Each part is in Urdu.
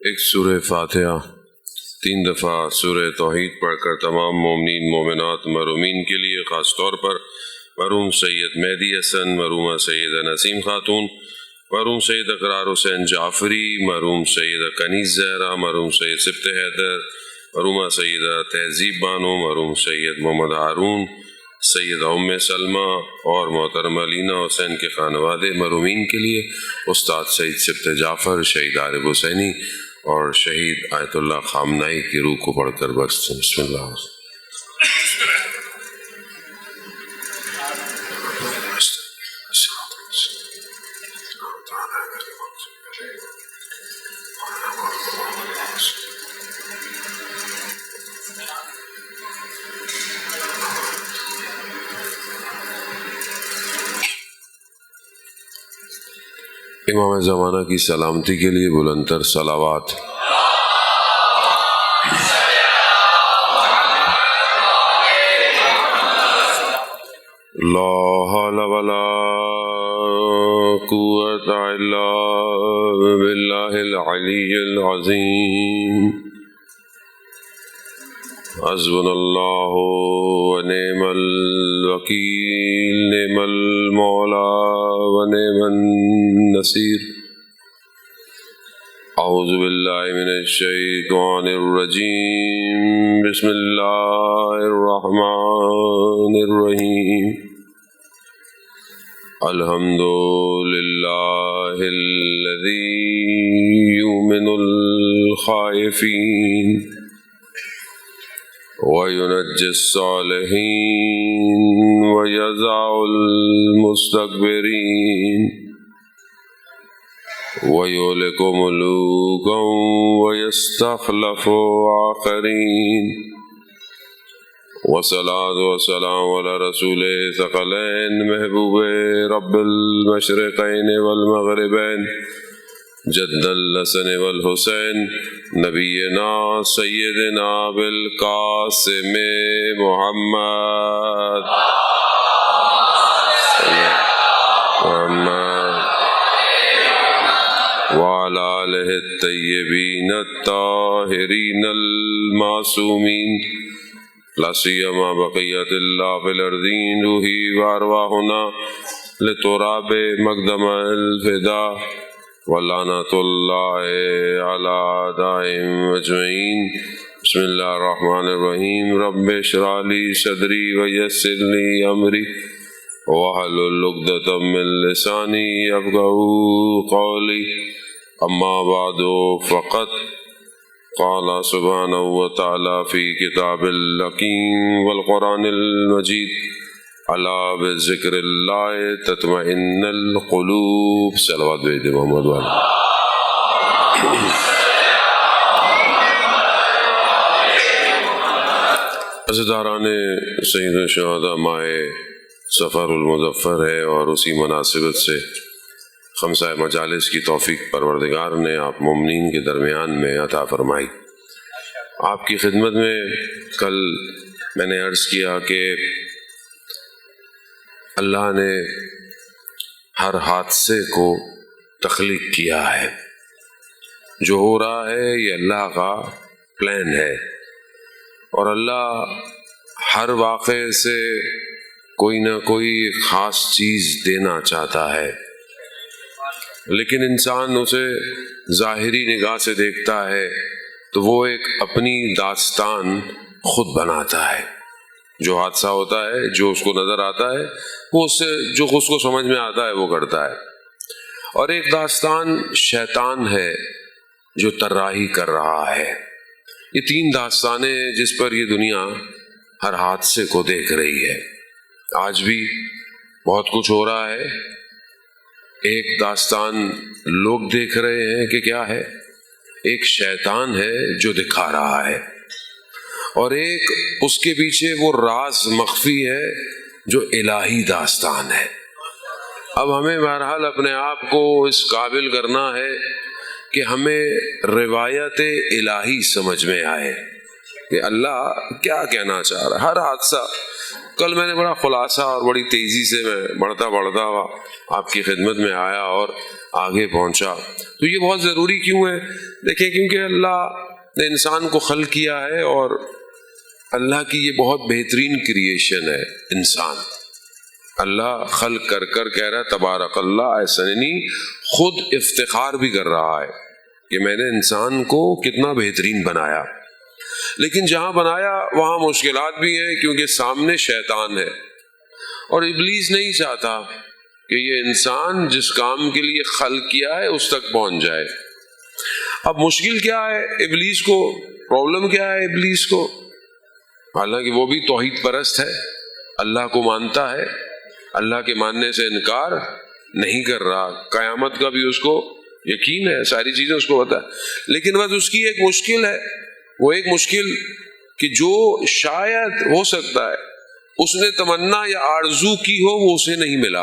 ایک سورہ فاتحہ 3 دفعہ سورہ توحید پڑھ کر تمام مومنین مومنات مرحومین کے لیے، خاص طور پر مرحوم سید مہدی حسن، مرحومہ سیدہ نسیم خاتون، مرحوم سید اقرار حسین جعفری، مرحوم سیدہ کنیز زہرا، مرحوم سید سبط حیدر، مرحومہ سیدہ تہذیب بانو، مرحوم سید محمد ہارون، سیدہ ام سلمہ اور محترم علینا حسین کے خانوادے مرحومین کے لیے، استاد سید سبط جعفر، شہید عارف حسینی اور شہید آیت اللہ خامنائی کی روح کو پڑھ کر بخشیں۔ بسم اللہ۔ امام زمانہ کی سلامتی کے لیے بلند تر صلوات۔ لا حول ولا قوة الا باللہ العلی العظیم۔ حسبنا اللہ ونعم الوکیل، نعم المولا ونعم النصیر۔ اعوذ باللہ من الشیطان الرجیم، بسم اللہ الرحمن الرحیم۔ الحمد للہ الذی یؤمن الخائفین وَيُنَجِّي الصَّالِحِينَ وَيَجْزَعُ الْمُسْتَكْبِرِينَ وَيُهْلِكُ مُلُوكًا وَيَسْتَخْلِفُ آخَرِينَ۔ والصلاة والسلام على رسول ثقلین، محبوب رب المشرقین والمغربین، جد الحسن والحسین، نبینا سیدنا بالقاسم محمد وعلى آلہ الطیبین الطاہرین المعصومین، لا سیما بقیت اللہ فی الارضین، روحی وارواحنا لتراب مقدم الفدا، ولعنۃ اللہ علی اعدائہم اجمعین۔ بسم اللہ الرحمن الرحیم۔ رب اشرح لی صدری ویسر لی امری واحلل عقدۃ من لسانی یفقہوا قولی، اما بعد فقد قال سبحانہ وتعالی فی کتاب الحکیم والقرآن المجید، الا بذکر اللہ تطمئن القلوب۔ صلوات بھیج دے محمد والا۔ عزیزداران سید الشہداء، ماہ سفر المظفر ہے اور اسی مناسبت سے خمسہ مجالس کی توفیق پروردگار نے آپ مومنین کے درمیان میں عطا فرمائی۔ آپ کی خدمت میں کل میں نے عرض کیا کہ اللہ نے ہر حادثے کو تخلیق کیا ہے، جو ہو رہا ہے یہ اللہ کا پلان ہے، اور اللہ ہر واقعے سے کوئی نہ کوئی خاص چیز دینا چاہتا ہے، لیکن انسان اسے ظاہری نگاہ سے دیکھتا ہے تو وہ ایک اپنی داستان خود بناتا ہے۔ جو حادثہ ہوتا ہے، جو اس کو نظر آتا ہے، وہ اس سے جو اس کو سمجھ میں آتا ہے وہ کرتا ہے، اور ایک داستان شیطان ہے جو طراحی کر رہا ہے۔ یہ 3 داستانیں ہیں جس پر یہ دنیا ہر حادثے کو دیکھ رہی ہے۔ آج بھی بہت کچھ ہو رہا ہے۔ ایک داستان لوگ دیکھ رہے ہیں کہ کیا ہے، ایک شیطان ہے جو دکھا رہا ہے، اور ایک اس کے پیچھے وہ راز مخفی ہے جو الہی داستان ہے۔ اب ہمیں بہرحال اپنے آپ کو اس قابل کرنا ہے کہ ہمیں روایت الہی سمجھ میں آئے کہ اللہ کیا کہنا چاہ رہا ہے۔ ہر حادثہ، کل میں نے بڑا خلاصہ اور بڑی تیزی سے میں بڑھتا ہوا آپ کی خدمت میں آیا اور آگے پہنچا. تو یہ بہت ضروری کیوں ہے؟ دیکھیں کیونکہ اللہ نے انسان کو خلق کیا ہے اور اللہ کی یہ بہت بہترین کریشن ہے انسان. اللہ خلق کر کر کہہ رہا ہے تبارک اللہ احسننی، خود افتخار بھی کر رہا ہے کہ میں نے انسان کو کتنا بہترین بنایا. لیکن جہاں بنایا وہاں مشکلات بھی ہیں، کیونکہ سامنے شیطان ہے اور ابلیس نہیں چاہتا کہ یہ انسان جس کام کے لیے خلق کیا ہے اس تک پہنچ جائے. اب مشکل کیا ہے ابلیس کو، پرابلم کیا ہے ابلیس کو؟ حالانکہ وہ بھی توحید پرست ہے، اللہ کو مانتا ہے، اللہ کے ماننے سے انکار نہیں کر رہا، قیامت کا بھی اس کو یقین ہے، ساری چیزیں اس کو پتا ہے. لیکن بس اس کی ایک مشکل ہے، وہ ایک مشکل کہ جو شاید ہو سکتا ہے اس نے تمنا یا آرزو کی ہو وہ اسے نہیں ملا،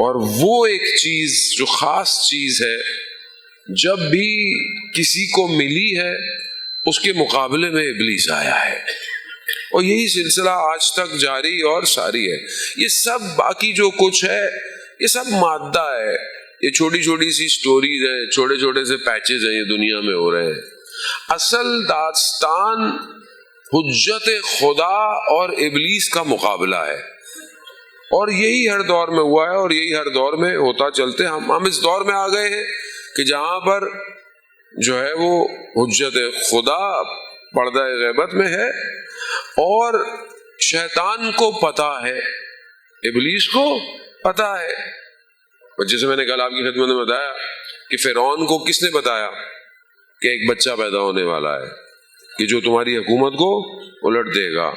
اور وہ ایک چیز جو خاص چیز ہے جب بھی کسی کو ملی ہے اس کے مقابلے میں ابلیس آیا ہے. اور یہی سلسلہ آج تک جاری اور ساری ہے. یہ سب باقی جو کچھ ہے یہ سب مادہ ہے، یہ چھوٹی چھوٹی سی سٹوریز ہیں، چھوٹے چھوٹے سے پیچز ہیں، یہ دنیا میں ہو رہے ہیں. اصل داستان حجت خدا اور ابلیس کا مقابلہ ہے، اور یہی ہر دور میں ہوا ہے اور یہی ہر دور میں ہوتا چلتے. ہم اس دور میں آ گئے ہیں کہ جہاں پر جو ہے وہ حجت خدا پردہ غیبت میں ہے، اور شیطان کو پتا ہے، ابلیس کو پتا ہے. جیسے میں نے کل آپ کی خدمت میں بتایا کہ فرعون کو کس نے بتایا کہ ایک بچہ پیدا ہونے والا ہے کہ جو تمہاری حکومت کو الٹ دے گا؟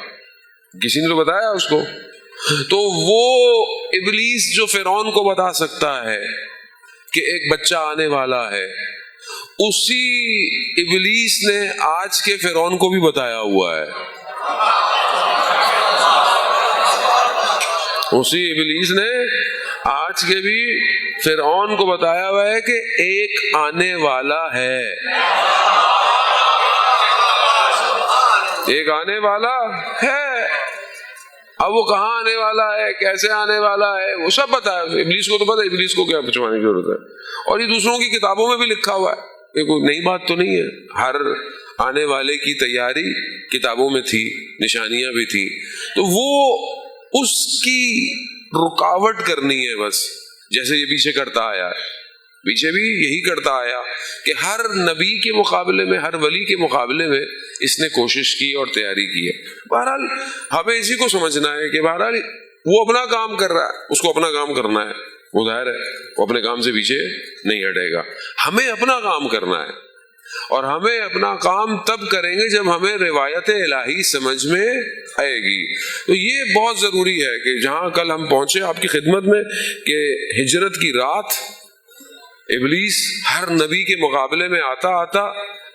کسی نے تو بتایا اس کو. تو وہ ابلیس جو فرعون کو بتا سکتا ہے کہ ایک بچہ آنے والا ہے، اسی ابلیس نے آج کے فرعون کو بھی بتایا ہوا ہے. اسی ابلیس نے آج کے بھی فرعون کو بتایا ہوا ہے کہ ایک آنے والا ہے، ایک آنے والا ہے. اب وہ کہاں آنے والا ہے، کیسے آنے والا ہے، وہ سب پتا ہے. ابلیس کو تو پتا ہے، ابلیس کو کیا پوچھوانے کی ضرورت ہے. اور یہ دوسروں کی کتابوں میں بھی لکھا ہوا ہے، یہ کوئی نئی بات تو نہیں ہے. ہر آنے والے کی تیاری کتابوں میں تھی، نشانیاں بھی تھی. تو وہ اس کی رکاوٹ کرنی ہے بس، جیسے یہ پیچھے کرتا آیا ہے، پیچھے بھی یہی کرتا آیا کہ ہر نبی کے مقابلے میں، ہر ولی کے مقابلے میں اس نے کوشش کی اور تیاری کی ہے. بہرحال ہمیں اسی کو سمجھنا ہے کہ بہرحال وہ اپنا کام کر رہا ہے، اس کو اپنا کام کرنا ہے، وہ ظاہر ہے وہ اپنے کام سے پیچھے نہیں ہٹے گا. ہمیں اپنا کام کرنا ہے، اور ہمیں اپنا کام تب کریں گے جب ہمیں روایت الہی سمجھ میں آئے گی. تو یہ بہت ضروری ہے کہ جہاں کل ہم پہنچے آپ کی خدمت میں کہ ہجرت کی رات ابلیس ہر نبی کے مقابلے میں آتا آتا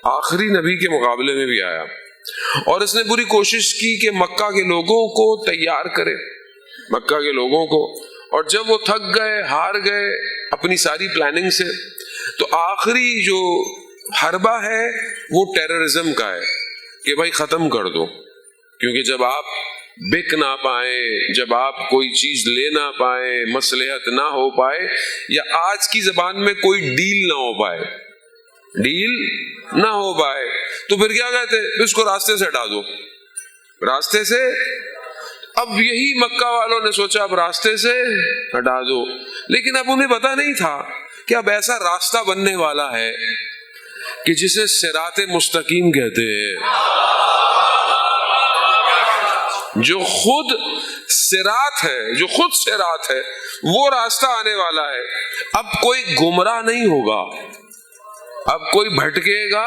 آخری نبی کے مقابلے میں بھی آیا، اور اس نے پوری کوشش کی کہ مکہ کے لوگوں کو تیار کرے، مکہ کے لوگوں کو. اور جب وہ تھک گئے، ہار گئے اپنی ساری پلاننگ سے، تو آخری جو حربہ ہے وہ ٹیررزم کا ہے کہ بھائی ختم کر دو. کیونکہ جب آپ بک نہ پائیں، جب آپ کوئی چیز لے نہ پائیں، مصلحت نہ ہو پائے، یا آج کی زبان میں کوئی ڈیل نہ ہو پائے، ڈیل نہ ہو پائے، تو پھر کیا کہتے ہیں؟ اس کو راستے سے ہٹا دو، راستے سے. اب یہی مکہ والوں نے سوچا اب راستے سے ہٹا دو، لیکن اب انہیں پتا نہیں تھا کہ اب ایسا راستہ بننے والا ہے کہ جسے صراط مستقیم کہتے ہیں، جو خود صراط ہے، جو خود صراط ہے، وہ راستہ آنے والا ہے. اب کوئی گمراہ نہیں ہوگا، اب کوئی بھٹکے گا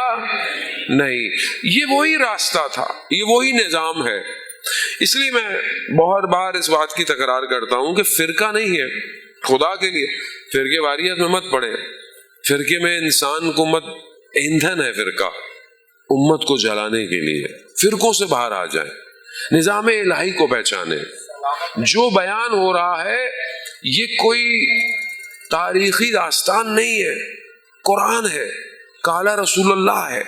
نہیں. یہ وہی راستہ تھا، یہ وہی نظام ہے. اس لیے میں بہت بار اس بات کی تکرار کرتا ہوں کہ فرقہ نہیں ہے، خدا کے لیے فرقے واریت میں مت پڑے، فرقے میں انسان کو مت، ایندھن ہے فرقہ امت کو جلانے کے لیے. فرقوں سے باہر آ جائیں، نظام الہی کو پہچانے. جو بیان ہو رہا ہے یہ کوئی تاریخی داستان نہیں ہے، قرآن ہے، قال رسول اللہ ہے،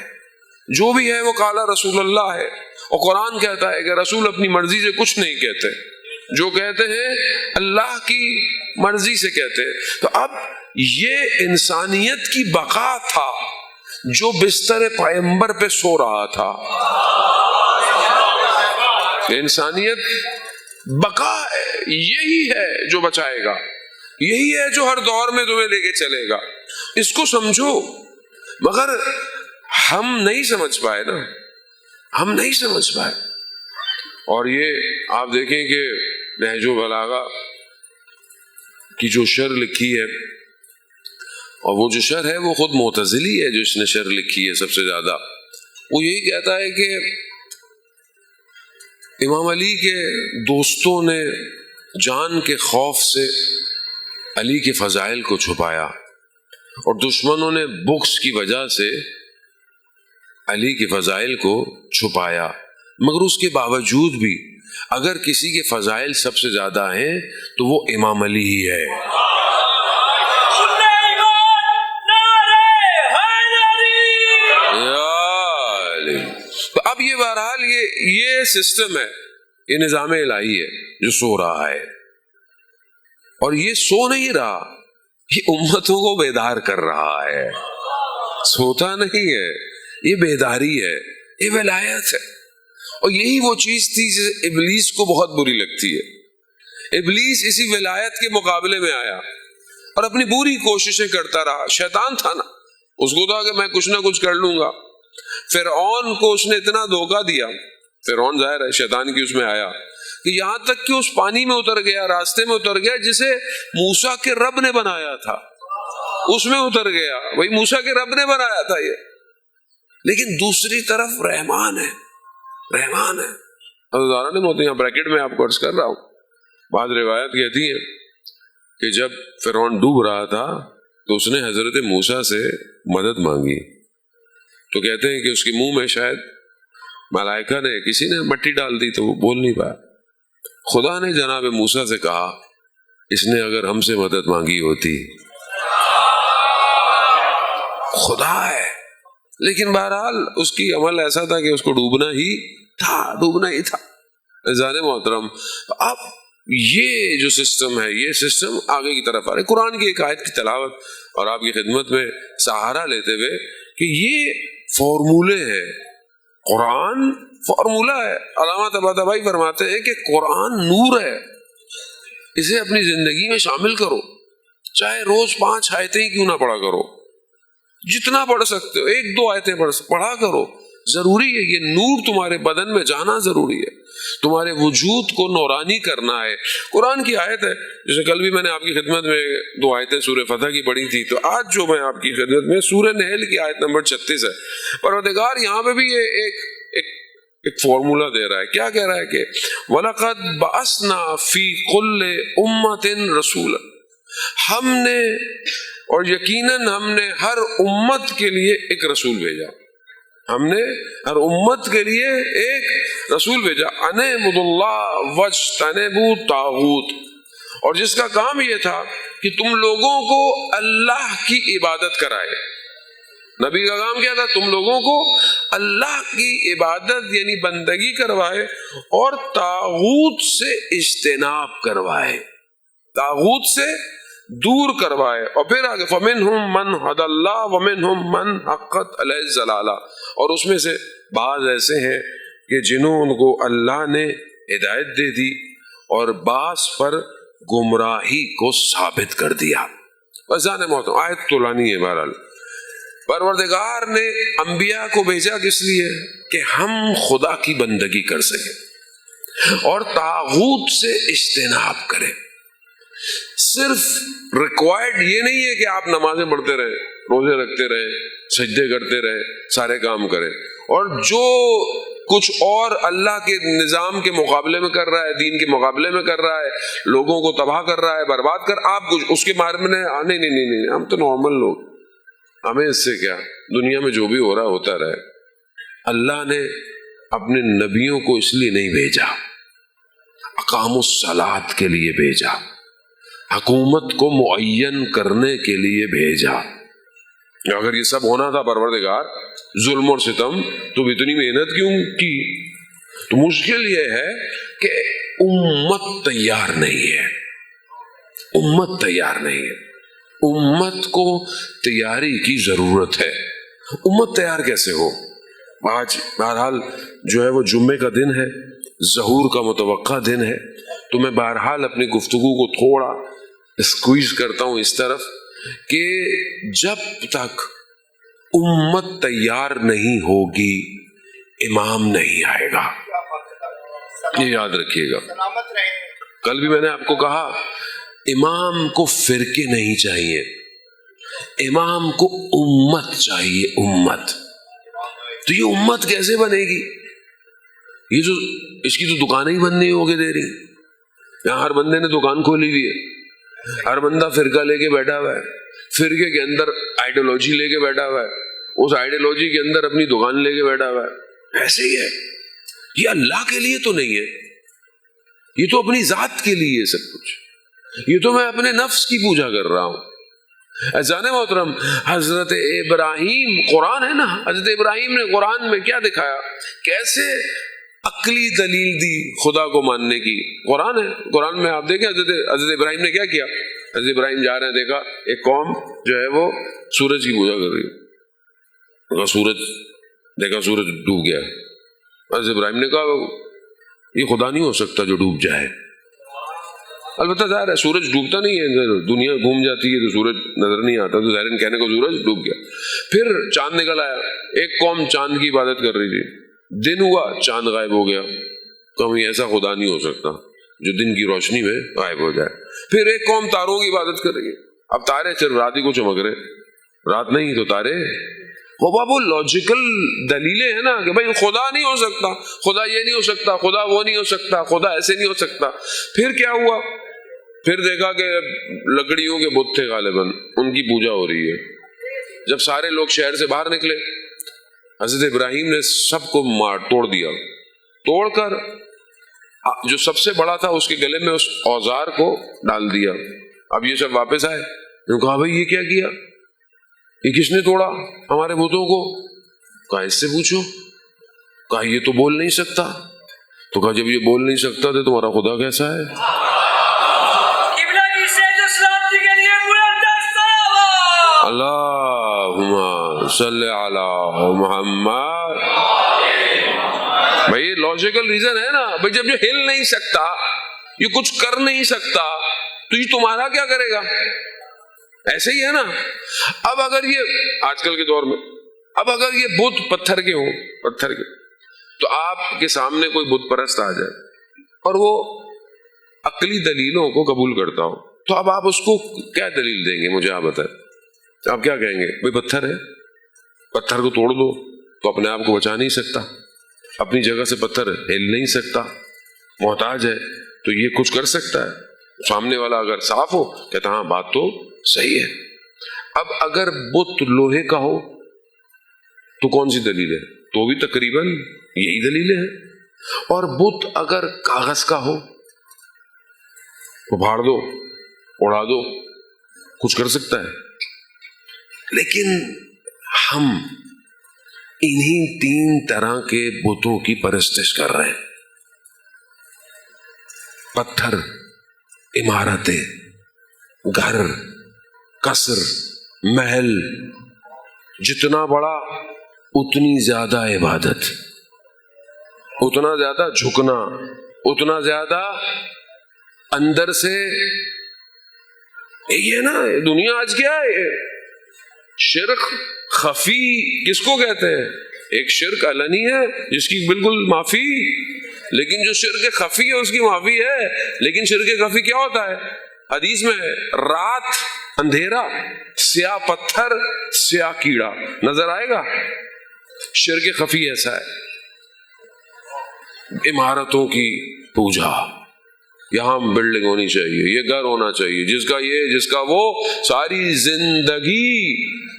جو بھی ہے وہ قال رسول اللہ ہے. اور قرآن کہتا ہے کہ رسول اپنی مرضی سے کچھ نہیں کہتے، جو کہتے ہیں اللہ کی مرضی سے کہتے ہیں. تو اب یہ انسانیت کی بقا تھا جو بستر پیغمبر پہ سو رہا تھا. انسانیت بقا ہے، یہی ہے جو بچائے گا، یہی ہے جو ہر دور میں تمہیں لے کے چلے گا. اس کو سمجھو. مگر ہم نہیں سمجھ پائے نا، ہم نہیں سمجھ پائے. اور یہ آپ دیکھیں کہ نہج البلاغہ کی جو شرح لکھی ہے، اور وہ جو شرح ہے وہ خود معتزلی ہے جو اس نے شرح لکھی ہے سب سے زیادہ، وہ یہی کہتا ہے کہ امام علی کے دوستوں نے جان کے خوف سے علی کے فضائل کو چھپایا، اور دشمنوں نے بغض کی وجہ سے علی کے فضائل کو چھپایا. مگر اس کے باوجود بھی اگر کسی کے فضائل سب سے زیادہ ہیں تو وہ امام علی ہی ہے. تو اب یہ بہرحال یہ سسٹم ہے، یہ نظام الہی ہے جو سو رہا ہے، اور یہ سو نہیں رہا، یہ امتوں کو بیدار کر رہا ہے. سوتا نہیں ہے، یہ بیداری ہے، یہ ولایت ہے. اور یہی وہ چیز تھی جسے ابلیس کو بہت بری لگتی ہے. ابلیس اسی ولایت کے مقابلے میں آیا اور اپنی پوری کوششیں کرتا رہا. شیطان تھا نا، اس کو تھا کہ میں کچھ نہ کچھ کر لوں گا. فرعون کو اس نے اتنا دھوکہ دیا، فرعون ظاہر ہے شیطان کی اس میں آیا، کہ یہاں تک کہ اس پانی میں اتر گیا، راستے میں اتر گیا جسے موسیٰ کے رب نے بنایا تھا، اس میں اتر گیا. وہی موسیٰ کے رب نے بنایا تھا یہ، لیکن دوسری طرف رحمان ہے، رحمان ہے. ظاہر نہیں ہوتے، یہاں بریکٹ میں آپ کو عرض کر رہا ہوں. بعض روایت کہتی ہے کہ جب فرعون ڈوب رہا تھا تو اس نے حضرت موسیٰ سے مدد مانگی، تو کہتے ہیں کہ اس کے منہ میں شاید ملائکہ نے کسی نے مٹی ڈال دی تو وہ بول نہیں پایا. خدا نے جناب موسیٰ سے کہا اس نے اگر ہم سے مدد مانگی ہوتی. خدا ہے، لیکن بہرحال اس کی عمل ایسا تھا کہ اس کو ڈوبنا ہی تھا. عزیزان محترم، اب یہ جو سسٹم ہے، یہ سسٹم آگے کی طرف آ رہا ہے. قرآن کی ایک آیت کی تلاوت اور آپ کی خدمت میں سہارا لیتے ہوئے کہ یہ فارمولے ہیں. قرآن فارمولہ ہے. علامہ طباطبائی فرماتے ہیں کہ قرآن نور ہے، اسے اپنی زندگی میں شامل کرو، چاہے روز 5 آیتیں کیوں نہ پڑھا کرو، جتنا پڑھ سکتے ہو 1-2 آیتیں پڑھا کرو. ضروری ہے، یہ نور تمہارے بدن میں جانا ضروری ہے، تمہارے وجود کو نورانی کرنا ہے. قرآن کی آیت ہے، جیسے کل بھی میں نے آپ کی خدمت میں 2 آیتیں سورہ فتح کی پڑھی تھی، تو آج جو میں آپ کی خدمت میں سورہ نحل کی آیت نمبر 36 ہے. پروردگار یہاں پہ بھی یہ ایک فارمولہ دے رہا ہے. کیا کہہ رہا ہے کہ وَلَقَدْ بَعَثْنَا فِي كُلِّ أُمَّةٍ رَسُولًا، ہم نے اور یقیناً ہم نے ہر امت کے لیے ایک رسول بھیجا. ہم نے ہر امت کے لیے ایک رسول بھیجا. ان اعبدوا اللہ واجتنبوا الطاغوت، اور جس کا کام یہ تھا کہ تم لوگوں کو اللہ کی عبادت کرائے. نبی کا کام کیا تھا؟ تم لوگوں کو اللہ کی عبادت یعنی بندگی کروائے اور طاغوت سے اجتناب کروائے، طاغوت سے دور کروائے. اور پھر آگے فَمِنْهُمْ مَنْ هَدَى اللَّهُ وَمِنْهُمْ مَنْ حَقَّتْ عَلَيْهِ الضَّلَالَةُ، اور اس میں سے بعض ایسے ہیں کہ جنہوں کو اللہ نے ہدایت دے دی اور بعض پر گمراہی کو ثابت کر دیا. وزان محترم، آیت طولانی ہے. بہرحال پروردگار نے انبیاء کو بھیجا کس لیے؟ کہ ہم خدا کی بندگی کر سکیں اور طاغوت سے اجتناب کریں. صرف ریکوائرڈ یہ نہیں ہے کہ آپ نمازیں پڑھتے رہیں، روزے رکھتے رہیں، سجدے کرتے رہیں، سارے کام کریں، اور جو کچھ اور اللہ کے نظام کے مقابلے میں کر رہا ہے، دین کے مقابلے میں کر رہا ہے، لوگوں کو تباہ کر رہا ہے، برباد کر، آپ کچھ اس کے بارے میں نہیں، ہم تو نارمل لوگ، ہمیں اس سے کیا، دنیا میں جو بھی ہو رہا ہوتا رہے. اللہ نے اپنے نبیوں کو اس لیے نہیں بھیجا، اقام الصلاۃ کے لیے بھیجا، حکومت کو معین کرنے کے لیے بھیجا. اگر یہ سب ہونا تھا پروردگار ظلم اور ستم، تو اتنی محنت کیوں کی؟ تو مشکل یہ ہے کہ امت تیار نہیں ہے، امت تیار نہیں ہے. امت کو تیاری کی ضرورت ہے. امت تیار کیسے ہو؟ آج بہرحال جو ہے وہ جمعے کا دن ہے، ظہور کا متوقع دن ہے، تو میں بہرحال اپنی گفتگو کو تھوڑا اسکویز کرتا ہوں اس طرف کہ جب تک امت تیار نہیں ہوگی امام نہیں آئے گا. یہ یاد رکھیے گا. کل بھی میں نے آپ کو کہا امام کو فرقے نہیں چاہیے، امام کو امت چاہیے. امت تو یہ امت کیسے بنے گی؟ یہ جو اس کی تو دکانیں ہی بند نہیں ہوگی دے رہی. یہاں ہر بندے نے دکان کھولی ہوئی ہے، ہر بندہ فرقہ لے کے بیٹھا ہوا ہے، فرقے کے اندر آئیڈیالوجی لے کے بیٹھا ہوا ہے، اس آئیڈیالوجی کے اندر اپنی دکان لے کے بیٹھا ہوا ہے. ایسے ہی ہے. یہ اللہ کے لیے تو نہیں ہے، یہ تو اپنی ذات کے لیے ہے سب کچھ. یہ تو میں اپنے نفس کی پوجا کر رہا ہوں. اذان محترم، حضرت ابراہیم، قرآن ہے نا، حضرت ابراہیم نے قرآن میں کیا دکھایا، کیسے عقلی دلیل دی خدا کو ماننے کی. قرآن ہے، قرآن میں آپ دیکھیں حضرت ابراہیم نے کیا کیا. حضرت ابراہیم جا رہے ہیں، دیکھا ایک قوم جو ہے وہ سورج کی پوجا کر رہی ہے. دیکھا سورج ڈوب گیا. حضرت ابراہیم نے کہا یہ خدا نہیں ہو سکتا جو ڈوب جائے. البتہ ظاہر ہے سورج ڈوبتا نہیں ہے، دنیا گھوم جاتی ہے تو سورج نظر نہیں آتا، تو ظاہر کہنے کو سورج ڈوب گیا. پھر چاند نکل آیا، ایک قوم چاند کی عبادت کر رہی تھی، دن ہوا چاند غائب ہو گیا. کہیں ایسا خدا نہیں ہو سکتا جو دن کی روشنی میں غائب ہو جائے. پھر ایک قوم تاروں کی عبادت کر رہی ہے، اب تارے صرف رات ہی کو چمک رہے، رات نہیں تو تارے. وہ لاجیکل دلیلیں ہیں نا کہ بھائی خدا نہیں ہو سکتا، خدا یہ نہیں ہو سکتا، خدا وہ نہیں ہو سکتا، خدا ایسے نہیں ہو سکتا. پھر کیا ہوا؟ پھر دیکھا کہ لکڑیوں کے بت تھے غالباً، ان کی پوجا ہو رہی ہے. جب سارے لوگ شہر سے باہر نکلے، حضرت ابراہیم نے سب کو توڑ دیا. توڑ کر جو سب سے بڑا تھا اس کے گلے میں اس اوزار کو ڈال دیا. اب یہ سب واپس آئے، انہوں نے کہا بھائی یہ کیا کیا، یہ کس نے توڑا ہمارے بتوں کو؟ کہا اس سے پوچھو. کہا یہ تو بول نہیں سکتا. تو کہا جب یہ بول نہیں سکتا تو تمہارا خدا کیسا ہے؟ اللہم صلی علی محمد. بھائی لاجیکل ریزن ہے نا. بھائی جب یہ ہل نہیں سکتا، یہ کچھ کر نہیں سکتا، تو یہ تمہارا کیا کرے گا؟ ایسے ہی ہے نا. اب اگر یہ آج کل کے دور میں، اب اگر یہ بت پتھر کے ہوں، پتھر کے، تو آپ کے سامنے کوئی بت پرست آ جائے اور وہ عقلی دلیلوں کو قبول کرتا ہو، تو اب آپ اس کو کیا دلیل دیں گے؟ مجھے آپ بتائیں. آپ کیا کہیں گے؟ بھائی پتھر ہے، پتھر کو توڑ دو. تو اپنے آپ کو بچا نہیں سکتا، اپنی جگہ سے پتھر ہل نہیں سکتا، محتاج ہے. تو یہ کچھ کر سکتا ہے؟ سامنے والا اگر صاف ہو کہتا ہاں بات تو صحیح ہے. اب اگر بت لوہے کا ہو تو کون سی دلیل ہے؟ تو بھی تقریباً یہی دلیلیں ہیں. اور بت اگر کاغذ کا ہو تو پھاڑ دو، اڑا دو، کچھ کر سکتا ہے. لیکن ہم انہی 3 طرح کے بتوں کی پرستش کر رہے ہیں. پتھر، عمارتیں، گھر، قصر، محل، جتنا بڑا اتنی زیادہ عبادت، اتنا زیادہ جھکنا، اتنا زیادہ اندر سے. یہ نا دنیا آج کیا ہے، شرک خفی کس کو کہتے ہیں؟ ایک شرک علنی ہے جس کی بالکل معافی، لیکن جو شرک خفی ہے اس کی معافی ہے. لیکن شرک خفی کیا ہوتا ہے؟ حدیث میں رات اندھیرا، سیاہ پتھر، سیاہ کیڑا نظر آئے گا. شرک خفی ایسا ہے. عمارتوں کی پوجا، یہاں بلڈنگ ہونی چاہیے، یہ گھر ہونا چاہیے، جس کا یہ، جس کا وہ، ساری زندگی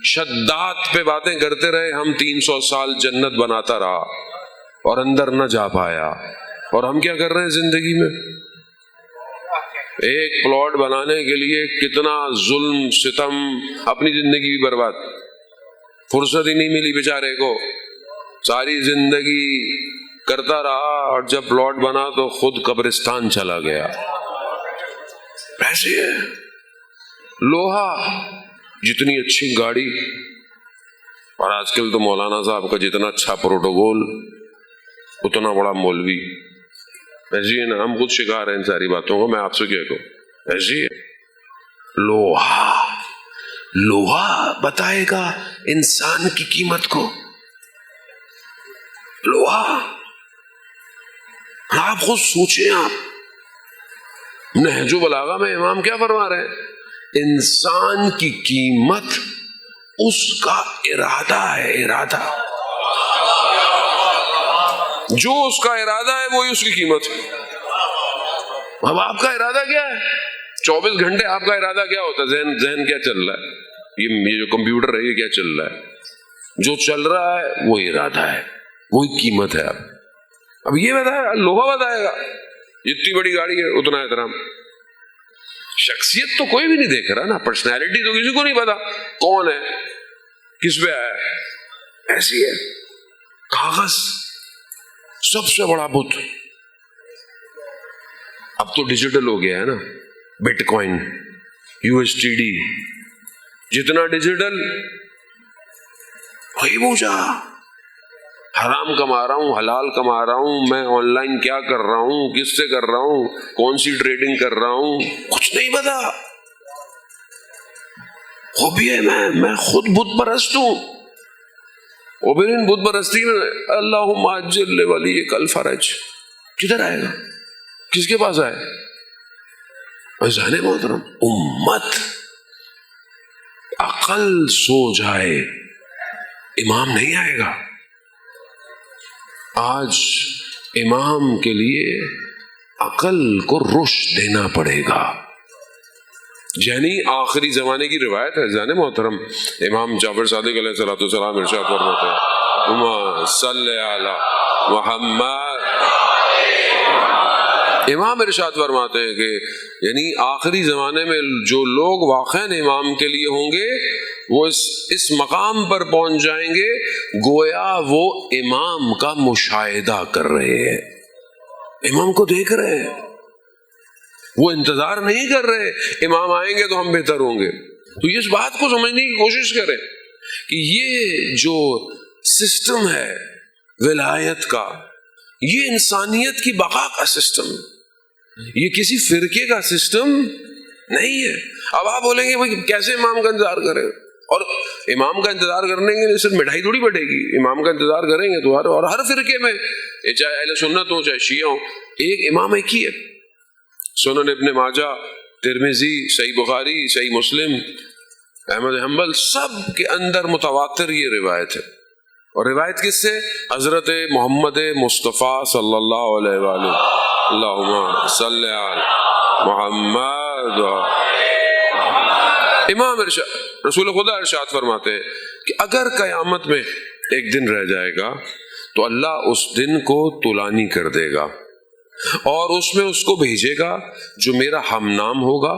شدات پہ باتیں کرتے رہے. ہم 300 سال جنت بناتا رہا اور اندر نہ جا پایا. اور ہم کیا کر رہے ہیں زندگی میں؟ ایک پلاٹ بنانے کے لیے کتنا ظلم ستم، اپنی زندگی بھی برباد. فرصت ہی نہیں ملی بیچارے کو، ساری زندگی کرتا رہا اور جب پلاٹ بنا تو خود قبرستان چلا گیا. ایسے ہے لوہا جتنی اچھی گاڑی، اور آج کل تو مولانا صاحب کا جتنا اچھا پروٹوکول اتنا بڑا مولوی. ایسی ہے نا، ہم خود شکار ہیں ان ساری باتوں کو، میں آپ سے کیا کہوں، ایسی ہے. لوہا بتائے گا انسان کی قیمت کو. لوہا، آپ خود سوچیں. آپ نہج البلاغہ میں امام کیا فرما رہے ہیں؟ انسان کی قیمت اس کا ارادہ ہے. ارادہ، جو اس کا ارادہ ہے وہی اس کی قیمت ہے. اب آپ کا ارادہ کیا ہے؟ 24 گھنٹے آپ کا ارادہ کیا ہوتا ہے؟ ذہن کیا چل رہا ہے؟ یہ جو کمپیوٹر ہے یہ کیا چل رہا ہے؟ جو چل رہا ہے وہی ارادہ ہے، وہی قیمت ہے. اب یہ بتائے، لوہا بتائے گا جتنی بڑی گاڑی ہے اتنا احترام. شخصیت تو کوئی بھی نہیں دیکھ رہا نا، پرسنالٹی تو کسی کو نہیں پتا کون ہے، کس پہ آیا ہے. ایسی ہے. کاغذ سب سے بڑا بت. اب تو ڈیجیٹل ہو گیا ہے نا، بٹ کوائن، USDT، جتنا ڈیجیٹل وہی پوچھا. حرام کما رہا ہوں، حلال کما رہا ہوں، میں آن لائن کیا کر رہا ہوں، کس سے کر رہا ہوں، کون سی ٹریڈنگ کر رہا ہوں، کچھ نہیں پتا. وہ بھی ہے، میں خود بت پرست ہوں. وہ بھی ان بت پرستی میں اللہم عجل لولیک الفرج کدھر آئے گا؟ کس کے پاس آئے؟ عزیزان محترم، امت عقل سو جائے امام نہیں آئے گا. آج امام کے لیے عقل کو رشد دینا پڑے گا. یعنی آخری زمانے کی روایت ہے عزیزان محترم، امام جعفر صادق علیہ الصلوۃ والسلام ارشاد فرماتے ہیں، اللہم صلی علی محمد. امام ارشاد فرماتے ہیں کہ یعنی آخری زمانے میں جو لوگ واقعاً امام کے لیے ہوں گے وہ اس مقام پر پہنچ جائیں گے گویا وہ امام کا مشاہدہ کر رہے ہیں، امام کو دیکھ رہے ہیں. وہ انتظار نہیں کر رہے امام آئیں گے تو ہم بہتر ہوں گے. تو اس بات کو سمجھنے کی کوشش کریں کہ یہ جو سسٹم ہے ولایت کا، یہ انسانیت کی بقا کا سسٹم ہے، یہ کسی فرقے کا سسٹم نہیں ہے. اب آپ بولیں گے بھائی کیسے امام کا انتظار کریں؟ اور امام کا انتظار کرنے کے لیے صرف مٹھائی تھوڑی بٹے گی. امام کا انتظار کریں گے تو اور ہر فرقے میں، چاہے اہل سنت ہو چاہے شیعہ ہو، ایک امام ایک ہی ہے. سنن ابن ماجہ، ترمذی، صحیح بخاری، صحیح مسلم، احمد حنبل، سب کے اندر متواتر یہ روایت ہے. اور روایت کس سے؟ حضرت محمد مصطفیٰ صلی اللہ علیہ وآلہ، اللہم صلی علی محمد. امام رسول خدا ارشاد فرماتے ہیں کہ اگر قیامت میں ایک دن رہ جائے گا تو اللہ اس دن کو طولانی کر دے گا اور اس میں اس کو بھیجے گا جو میرا ہم نام ہوگا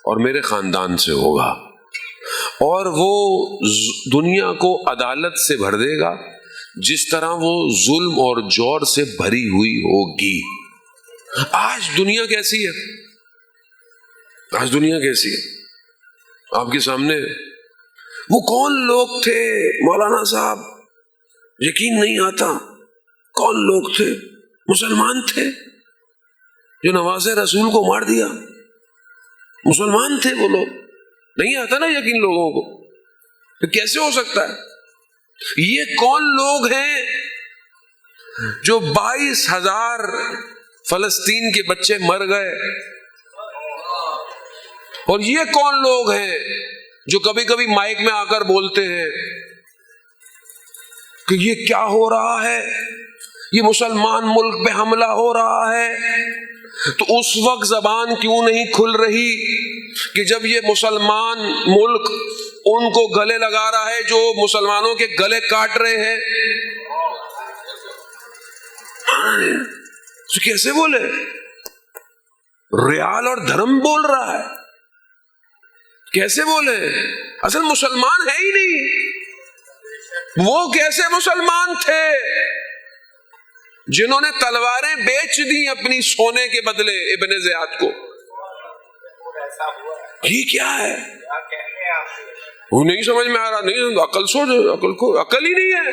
اور میرے خاندان سے ہوگا، اور وہ دنیا کو عدالت سے بھر دے گا جس طرح وہ ظلم اور جور سے بھری ہوئی ہوگی. آج دنیا کیسی ہے؟ آج دنیا کیسی ہے؟ آپ کے سامنے وہ کون لوگ تھے مولانا صاحب، یقین نہیں آتا. کون لوگ تھے؟ مسلمان تھے جو نواز رسول کو مار دیا. مسلمان تھے وہ لوگ، نہیں آتا نا یقین لوگوں کو. تو کیسے ہو سکتا ہے؟ یہ کون لوگ ہیں جو 22,000 فلسطین کے بچے مر گئے؟ اور یہ کون لوگ ہیں جو کبھی کبھی مائک میں آ کر بولتے ہیں کہ یہ کیا ہو رہا ہے، یہ مسلمان ملک پہ حملہ ہو رہا ہے؟ تو اس وقت زبان کیوں نہیں کھل رہی کہ جب یہ مسلمان ملک ان کو گلے لگا رہا ہے جو مسلمانوں کے گلے کاٹ رہے ہیں؟ تو کیسے بولے؟ ریال اور دھرم بول رہا ہے، کیسے بولے؟ اصل مسلمان ہے ہی نہیں. وہ کیسے مسلمان تھے جنہوں نے تلواریں بیچ دی اپنی سونے کے بدلے ابن زیاد کو؟ یہ کیا ہے؟ وہ نہیں سمجھ میں آ رہا. نہیں عقل سوچ، عقل کو عقل ہی نہیں ہے.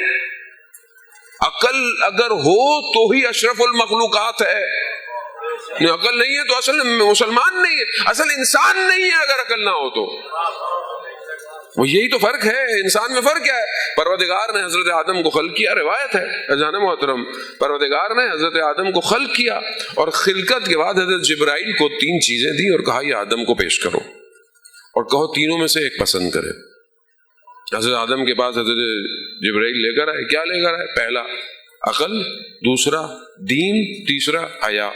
عقل اگر ہو تو ہی اشرف المخلوقات ہے. عقل نہیں ہے تو اصل مسلمان نہیں ہے، اصل انسان نہیں ہے اگر عقل نہ ہو تو. وہ یہی تو فرق ہے. انسان میں فرق کیا ہے؟ پروردگار نے حضرت آدم کو خلق کیا، روایت ہے جان محترم، پروردگار نے حضرت آدم کو خلق کیا اور خلقت کے بعد حضرت جبرائیل کو 3 چیزیں دی اور کہا یہ آدم کو پیش کرو اور کہو تینوں میں سے ایک پسند کرے. حضرت آدم کے پاس حضرت جبرائیل لے کر آئے. کیا لے کر آئے؟ پہلا عقل، دوسرا دین، تیسرا حیا.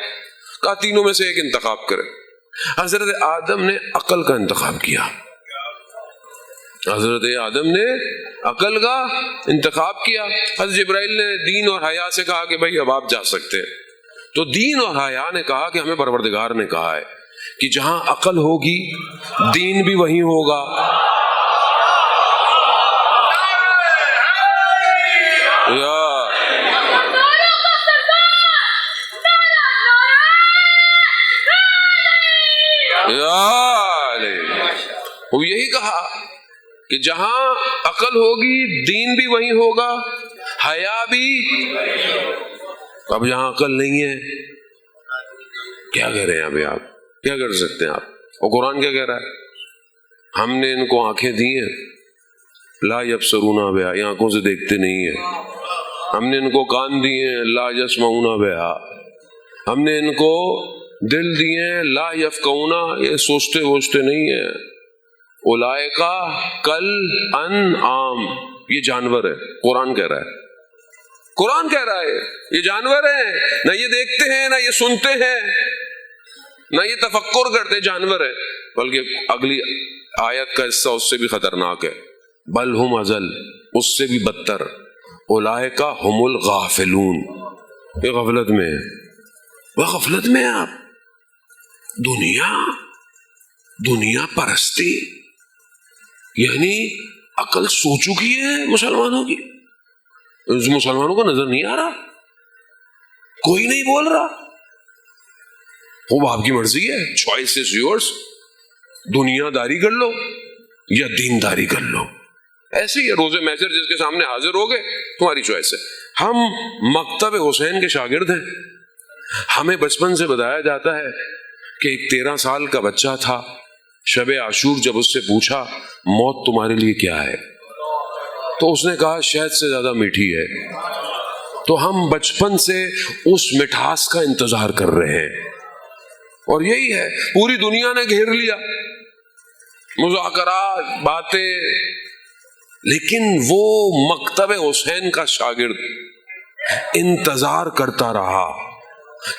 کہا تینوں میں سے ایک انتخاب کرے. حضرت آدم نے عقل کا انتخاب کیا. حضرت آدم نے عقل کا انتخاب کیا. حضرت جبرائیل نے دین اور حیا سے کہا کہ بھائی اب آپ جا سکتے ہیں. تو دین اور حیا نے کہا کہ ہمیں پروردگار نے کہا ہے کہ جہاں عقل ہوگی دین بھی وہیں ہوگا. وہ یہی کہا کہ جہاں عقل ہوگی دین بھی وہیں ہوگا، حیا بھی. اب یہاں عقل نہیں ہے، کیا کہہ رہے ہیں ابھی آپ؟ کیا کر سکتے ہیں آپ؟ اور قرآن کیا کہہ رہا ہے؟ ہم نے ان کو آنکھیں دی ہیں، لا یبصرون بہا، یہ آنکھوں سے دیکھتے نہیں ہیں. ہم نے ان کو کان دیے ہیں، لا یسمعون بہا. ہم نے ان کو دل دیے ہیں، لا یفقہون، یہ سوچتے ووچتے نہیں ہیں. اولئکا کل انعام، یہ جانور ہے. قرآن کہہ رہا ہے، قرآن کہہ رہا ہے یہ جانور ہیں. نہ یہ دیکھتے ہیں، نہ یہ سنتے ہیں، نہ یہ تفکر کرتے. جانور ہے. بلکہ اگلی آیت کا حصہ اس سے بھی خطرناک ہے، بل ہم اضل، اس سے بھی بدتر. اولئکا ہم الغافلون، یہ غفلت میں ہے. وہ غفلت میں آپ. دنیا پرستی یعنی عقل سو چکی ہے مسلمانوں کی. مسلمانوں کو نظر نہیں آ رہا، کوئی نہیں بول رہا. وہ آپ کی مرضی ہے، چوائس از یورس. دنیا داری کر لو یا دین داری کر لو. ایسے ہی روزے محشر جس کے سامنے حاضر ہو گئے، تمہاری چوائس ہے. ہم مکتب حسین کے شاگرد ہیں. ہمیں بچپن سے بتایا جاتا ہے کہ ایک 13 سال کا بچہ تھا. شب عاشور جب اس سے پوچھا موت تمہارے لیے کیا ہے، تو اس نے کہا شہد سے زیادہ میٹھی ہے. تو ہم بچپن سے اس مٹھاس کا انتظار کر رہے ہیں. اور یہی ہے، پوری دنیا نے گھیر لیا، مذاکرات، باتیں. لیکن وہ مکتب حسین کا شاگرد انتظار کرتا رہا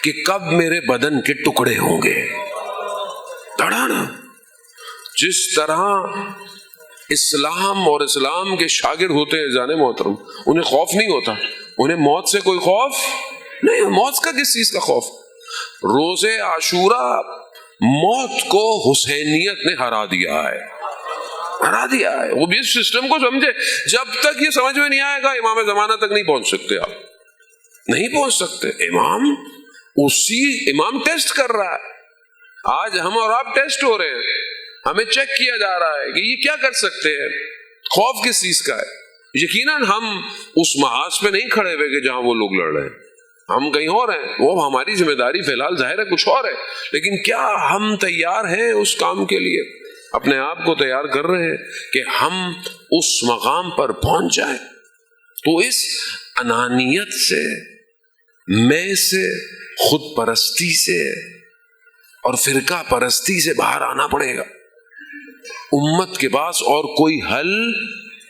کہ کب میرے بدن کے ٹکڑے ہوں گے. پڑھا نا جس طرح اسلام اور اسلام کے شاگرد ہوتے ہیں جانے محترم، انہیں خوف نہیں ہوتا. انہیں موت سے کوئی خوف نہیں. موت کا کس چیز کا خوف؟ روزے عاشورہ موت کو حسینیت نے ہرا دیا ہے، ہرا دیا ہے. وہ بھی اس سسٹم کو سمجھے. جب تک یہ سمجھ میں نہیں آئے گا امام زمانہ تک نہیں پہنچ سکتے. آپ نہیں پہنچ سکتے. امام ٹیسٹ کر رہا ہے. آج ہم اور آپ ٹیسٹ ہو رہے ہیں، ہمیں چیک کیا جا رہا ہے کہ یہ کیا کر سکتے ہیں. خوف کس چیز کا ہے؟ یقیناً ہم اس محاذ پہ نہیں کھڑے ہوئے کہ جہاں وہ لوگ لڑ رہے ہیں، ہم کہیں اور ہیں. وہ ہماری ذمہ داری فی الحال ظاہر ہے کچھ اور ہے، لیکن کیا ہم تیار ہیں اس کام کے لیے؟ اپنے آپ کو تیار کر رہے ہیں کہ ہم اس مقام پر پہنچ جائیں. تو اس انانیت سے، میں سے، خود پرستی سے اور فرقہ پرستی سے باہر آنا پڑے گا. امت کے پاس اور کوئی حل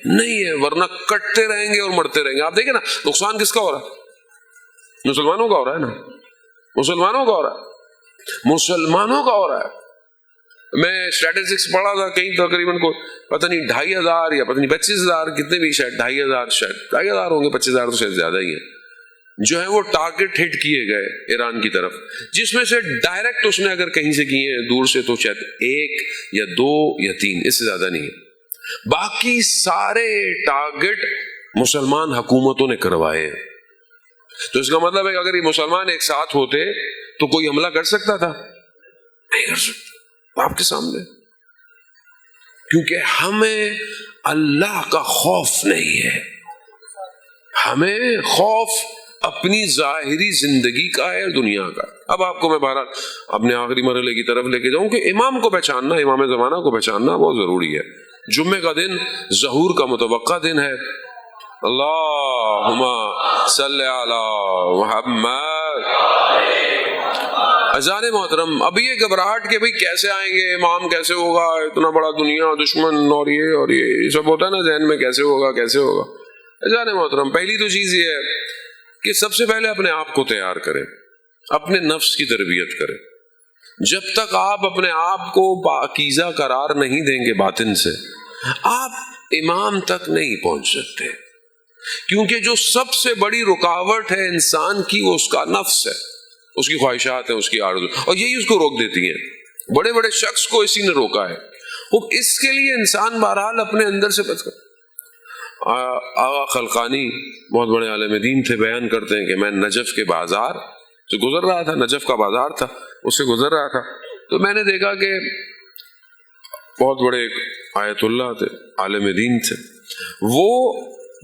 نہیں ہے، ورنہ کٹتے رہیں گے اور مرتے رہیں گے. آپ دیکھیں نا نقصان کس کا ہو رہا ہے؟ مسلمانوں کا ہو رہا ہے نا. مسلمانوں کا ہو رہا ہے، مسلمانوں کا ہو رہا ہے. میں اسٹیٹسٹکس پڑھا تھا کہیں تقریباً کو پتہ نہیں 2500 یا پتہ نہیں 25,000 کتنے بھی، شاید 2500 شاید 2500 ہوں گے، 25,000 تو شاید زیادہ ہی ہے، جو ہے وہ ٹارگٹ ہٹ کیے گئے ایران کی طرف، جس میں سے ڈائریکٹ اس نے اگر کہیں سے کیے ہیں دور سے تو شاید 1 یا 2 یا 3، اس سے زیادہ نہیں ہے. باقی سارے ٹارگٹ مسلمان حکومتوں نے کروائے ہیں. تو اس کا مطلب ہے کہ اگر یہ مسلمان ایک ساتھ ہوتے تو کوئی حملہ کر سکتا تھا؟ نہیں کر سکتا. آپ کے سامنے کیونکہ ہمیں اللہ کا خوف نہیں ہے، ہمیں خوف اپنی ظاہری زندگی کا ہے اور دنیا کا۔ اب آپ کو میں بہرحال اپنے آخری مرحلے کی طرف لے کے جاؤں کہ امام کو پہچاننا، امام زمانہ کو پہچاننا بہت ضروری ہے۔ جمعے کا دن ظہور کا متوقع دن ہے۔ اللہم صلی علی محمد۔ اذان محترم، اب یہ گھبراہٹ کہ بھئی کیسے آئیں گے، امام کیسے ہوگا، اتنا بڑا دنیا دشمن اور یہ سب ہوتا ہے نا ذہن میں، کیسے ہوگا کیسے ہوگا۔ اذان محترم، پہلی تو چیز یہ ہے کہ سب سے پہلے اپنے آپ کو تیار کریں، اپنے نفس کی تربیت کریں۔ جب تک آپ اپنے آپ کو پاکیزہ قرار نہیں دیں گے باطن سے، آپ امام تک نہیں پہنچ سکتے، کیونکہ جو سب سے بڑی رکاوٹ ہے انسان کی وہ اس کا نفس ہے، اس کی خواہشات ہیں، اس کی آرزو، اور یہی اس کو روک دیتی ہیں۔ بڑے بڑے شخص کو اسی نے روکا ہے۔ وہ اس کے لیے انسان بہرحال اپنے اندر سے آغا خلقانی بہت بڑے عالم دین تھے، بیان کرتے ہیں کہ میں نجف کے بازار سے گزر رہا تھا، نجف کا بازار تھا، اس سے گزر رہا تھا، تو میں نے دیکھا کہ بہت بڑے آیت اللہ تھے، عالم دین تھے، وہ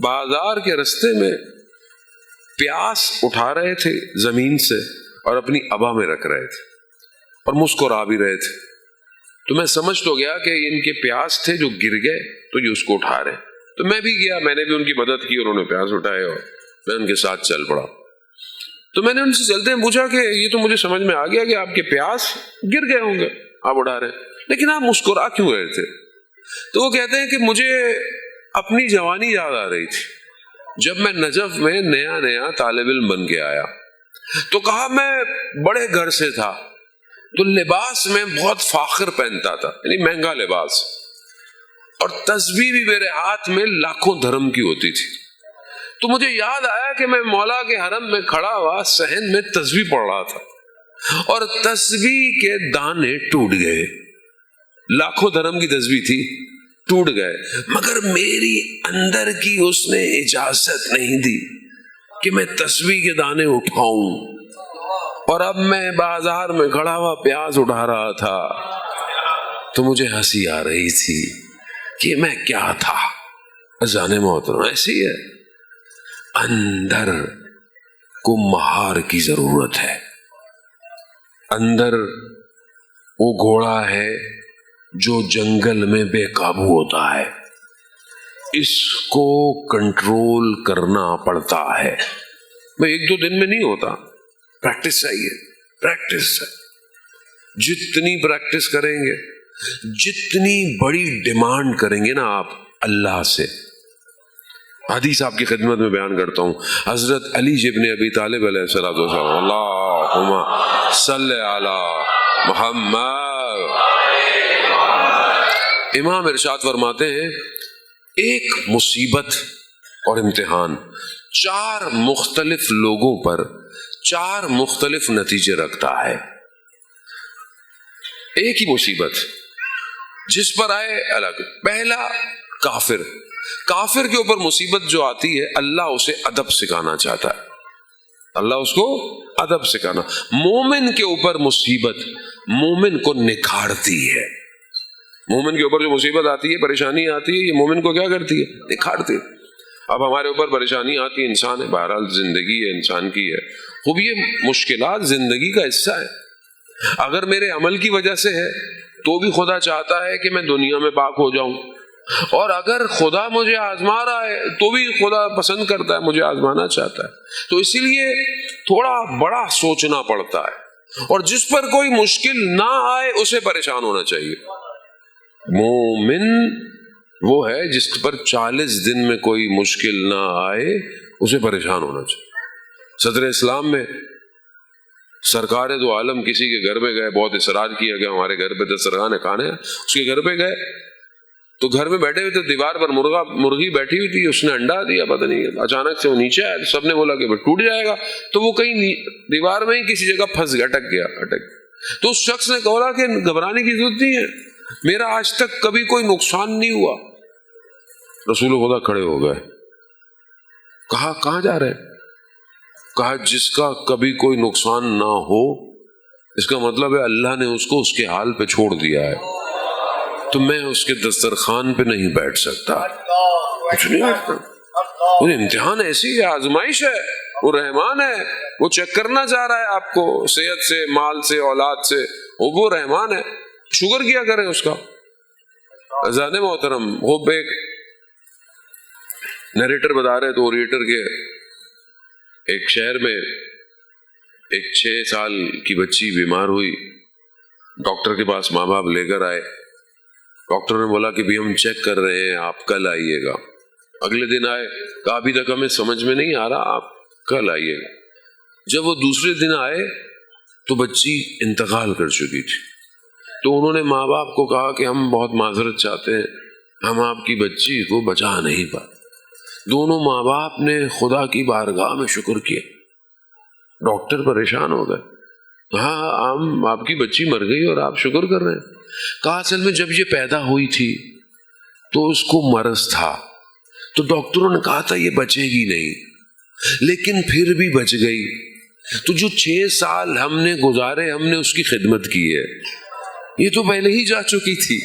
بازار کے رستے میں پیاس اٹھا رہے تھے زمین سے اور اپنی ابا میں رکھ رہے تھے اور مسکرا بھی رہے تھے۔ تو میں سمجھ تو گیا کہ ان کے پیاس تھے جو گر گئے تو یہ اس کو اٹھا رہے۔ تو میں بھی گیا، میں نے بھی ان کی مدد کی اور انہوں نے پیاس اٹھائے اور میں ان کے ساتھ چل پڑا۔ تو میں نے ان سے چلتے ہیں پوچھا کہ یہ تو مجھے سمجھ میں آ گیا کہ آپ کے پیاس گر گئے ہوں گے، آپ اٹھا رہے ہیں، لیکن آپ مسکرا کیوں رہے تھے؟ تو وہ کہتے ہیں کہ مجھے اپنی جوانی یاد آ رہی تھی، جب میں نجف میں نیا نیا طالب علم بن کے آیا، تو کہا میں بڑے گھر سے تھا، تو لباس میں بہت فاخر پہنتا تھا، یعنی مہنگا لباس، اور تسبیح بھی میرے ہاتھ میں لاکھوں دھرم کی ہوتی تھی۔ تو مجھے یاد آیا کہ میں مولا کے حرم میں کھڑا ہوا صحن میں تسبیح پڑھ رہا تھا اور تسبیح کے دانے ٹوٹ گئے، لاکھوں دھرم کی تسبیح تھی، ٹوٹ گئے، مگر میری اندر کی اس نے اجازت نہیں دی کہ میں تسبیح کے دانے اٹھاؤں، اور اب میں بازار میں کھڑا ہوا پیاز اٹھا رہا تھا تو مجھے ہنسی آ رہی تھی کہ میں کیا تھا۔ اذان محترم ایسی ہے، اندر کو مہار کی ضرورت ہے۔ اندر وہ گھوڑا ہے جو جنگل میں بے قابو ہوتا ہے، اس کو کنٹرول کرنا پڑتا ہے۔ میں ایک دو دن میں نہیں ہوتا، پریکٹس چاہیے، پریکٹس ہے۔ جتنی پریکٹس کریں گے، جتنی بڑی ڈیمانڈ کریں گے نا آپ اللہ سے۔ حدیث آپ کی خدمت میں بیان کرتا ہوں، حضرت علی ابن ابی طالب علیہ السلام، اللہم صلی علی محمد، امام ارشاد فرماتے ہیں ایک مصیبت اور امتحان 4 مختلف لوگوں پر 4 مختلف نتیجے رکھتا ہے۔ ایک ہی مصیبت جس پر آئے الگ۔ پہلا کافر، کافر کے اوپر مصیبت جو آتی ہے اللہ اسے ادب سکھانا چاہتا ہے، اللہ اس کو ادب سکھانا۔ مومن کے اوپر مصیبت مومن کو نکھارتی ہے، مومن کے اوپر جو مصیبت آتی ہے، پریشانی آتی ہے، یہ مومن کو کیا کرتی ہے؟ نکھارتی ہے۔ اب ہمارے اوپر پریشانی آتی ہے، انسان ہے، بہرحال زندگی ہے، انسان کی ہے، خوب یہ مشکلات زندگی کا حصہ ہے۔ اگر میرے عمل کی وجہ سے ہے تو بھی خدا چاہتا ہے کہ میں دنیا میں پاک ہو جاؤں، اور اگر خدا مجھے آزما رہا ہے تو بھی خدا پسند کرتا ہے، مجھے آزمانا چاہتا ہے، تو اسی لیے تھوڑا بڑا سوچنا پڑتا ہے۔ اور جس پر کوئی مشکل نہ آئے اسے پریشان ہونا چاہیے۔ مومن وہ ہے جس پر 40 دن میں کوئی مشکل نہ آئے اسے پریشان ہونا چاہیے۔ صدر اسلام میں سرکار دو عالم کسی کے گھر میں گئے، بہت اصرار کیا گیا ہمارے گھر پہ دسترخوان کھانے، اس کے گھر پہ گئے تو گھر میں بیٹھے ہوئے تھے، دیوار پر مرغی بیٹھی ہوئی تھی، اس نے انڈا دیا، پتہ نہیں اچانک سے وہ نیچے آیا، سب نے بولا کہ ٹوٹ جائے گا، تو وہ کہیں دیوار میں ہی کسی جگہ پھنس گیا، اٹک گیا۔ تو اس شخص نے کہا کہ گھبرانے کی ضرورت نہیں ہے، میرا آج تک کبھی کوئی نقصان نہیں ہوا۔ رسول خدا کھڑے ہو گئے، کہا کہاں جا رہے؟ کہا جس کا کبھی کوئی نقصان نہ ہو، اس کا مطلب ہے اللہ نے اس کو اس کے حال پہ چھوڑ دیا ہے۔ تو میں اس کے دسترخوان پہ نہیں بیٹھ سکتا، کچھ نہیں بیٹھتا۔ وہ امتحان ایسی ہے، آزمائش ہے، وہ رحمان ہے، وہ چیک کرنا چاہ رہا ہے آپ کو صحت سے، مال سے، اولاد سے، وہ رحمان ہے، شکر کیا کریں اس کا۔ اذان محترم، وہ ایک نیریٹر بتا رہے تو اوریٹر کے ایک شہر میں ایک 6 سال کی بچی بیمار ہوئی، ڈاکٹر کے پاس ماں باپ لے کر آئے، ڈاکٹر نے بولا کہ بھی ہم چیک کر رہے ہیں، آپ کل آئیے گا۔ اگلے دن آئے، کہا ابھی تک ہمیں سمجھ میں نہیں آ رہا، آپ کل آئیے گا۔ جب وہ دوسرے دن آئے تو بچی انتقال کر چکی تھی، تو انہوں نے ماں باپ کو کہا کہ ہم بہت معذرت چاہتے ہیں، ہم آپ کی بچی کو بچا نہیں پائے۔ دونوں ماں باپ نے خدا کی بارگاہ میں شکر کیا۔ ڈاکٹر پریشان ہو گئے، ہاں ہم آپ کی بچی مر گئی اور آپ شکر کر رہے ہیں۔ کہا اصل میں جب یہ پیدا ہوئی تھی تو اس کو مرض تھا، تو ڈاکٹروں نے کہا تھا یہ بچے گی نہیں، لیکن پھر بھی بچ گئی۔ تو جو 6 سال ہم نے گزارے، ہم نے اس کی خدمت کی ہے، یہ تو پہلے ہی جا چکی تھی،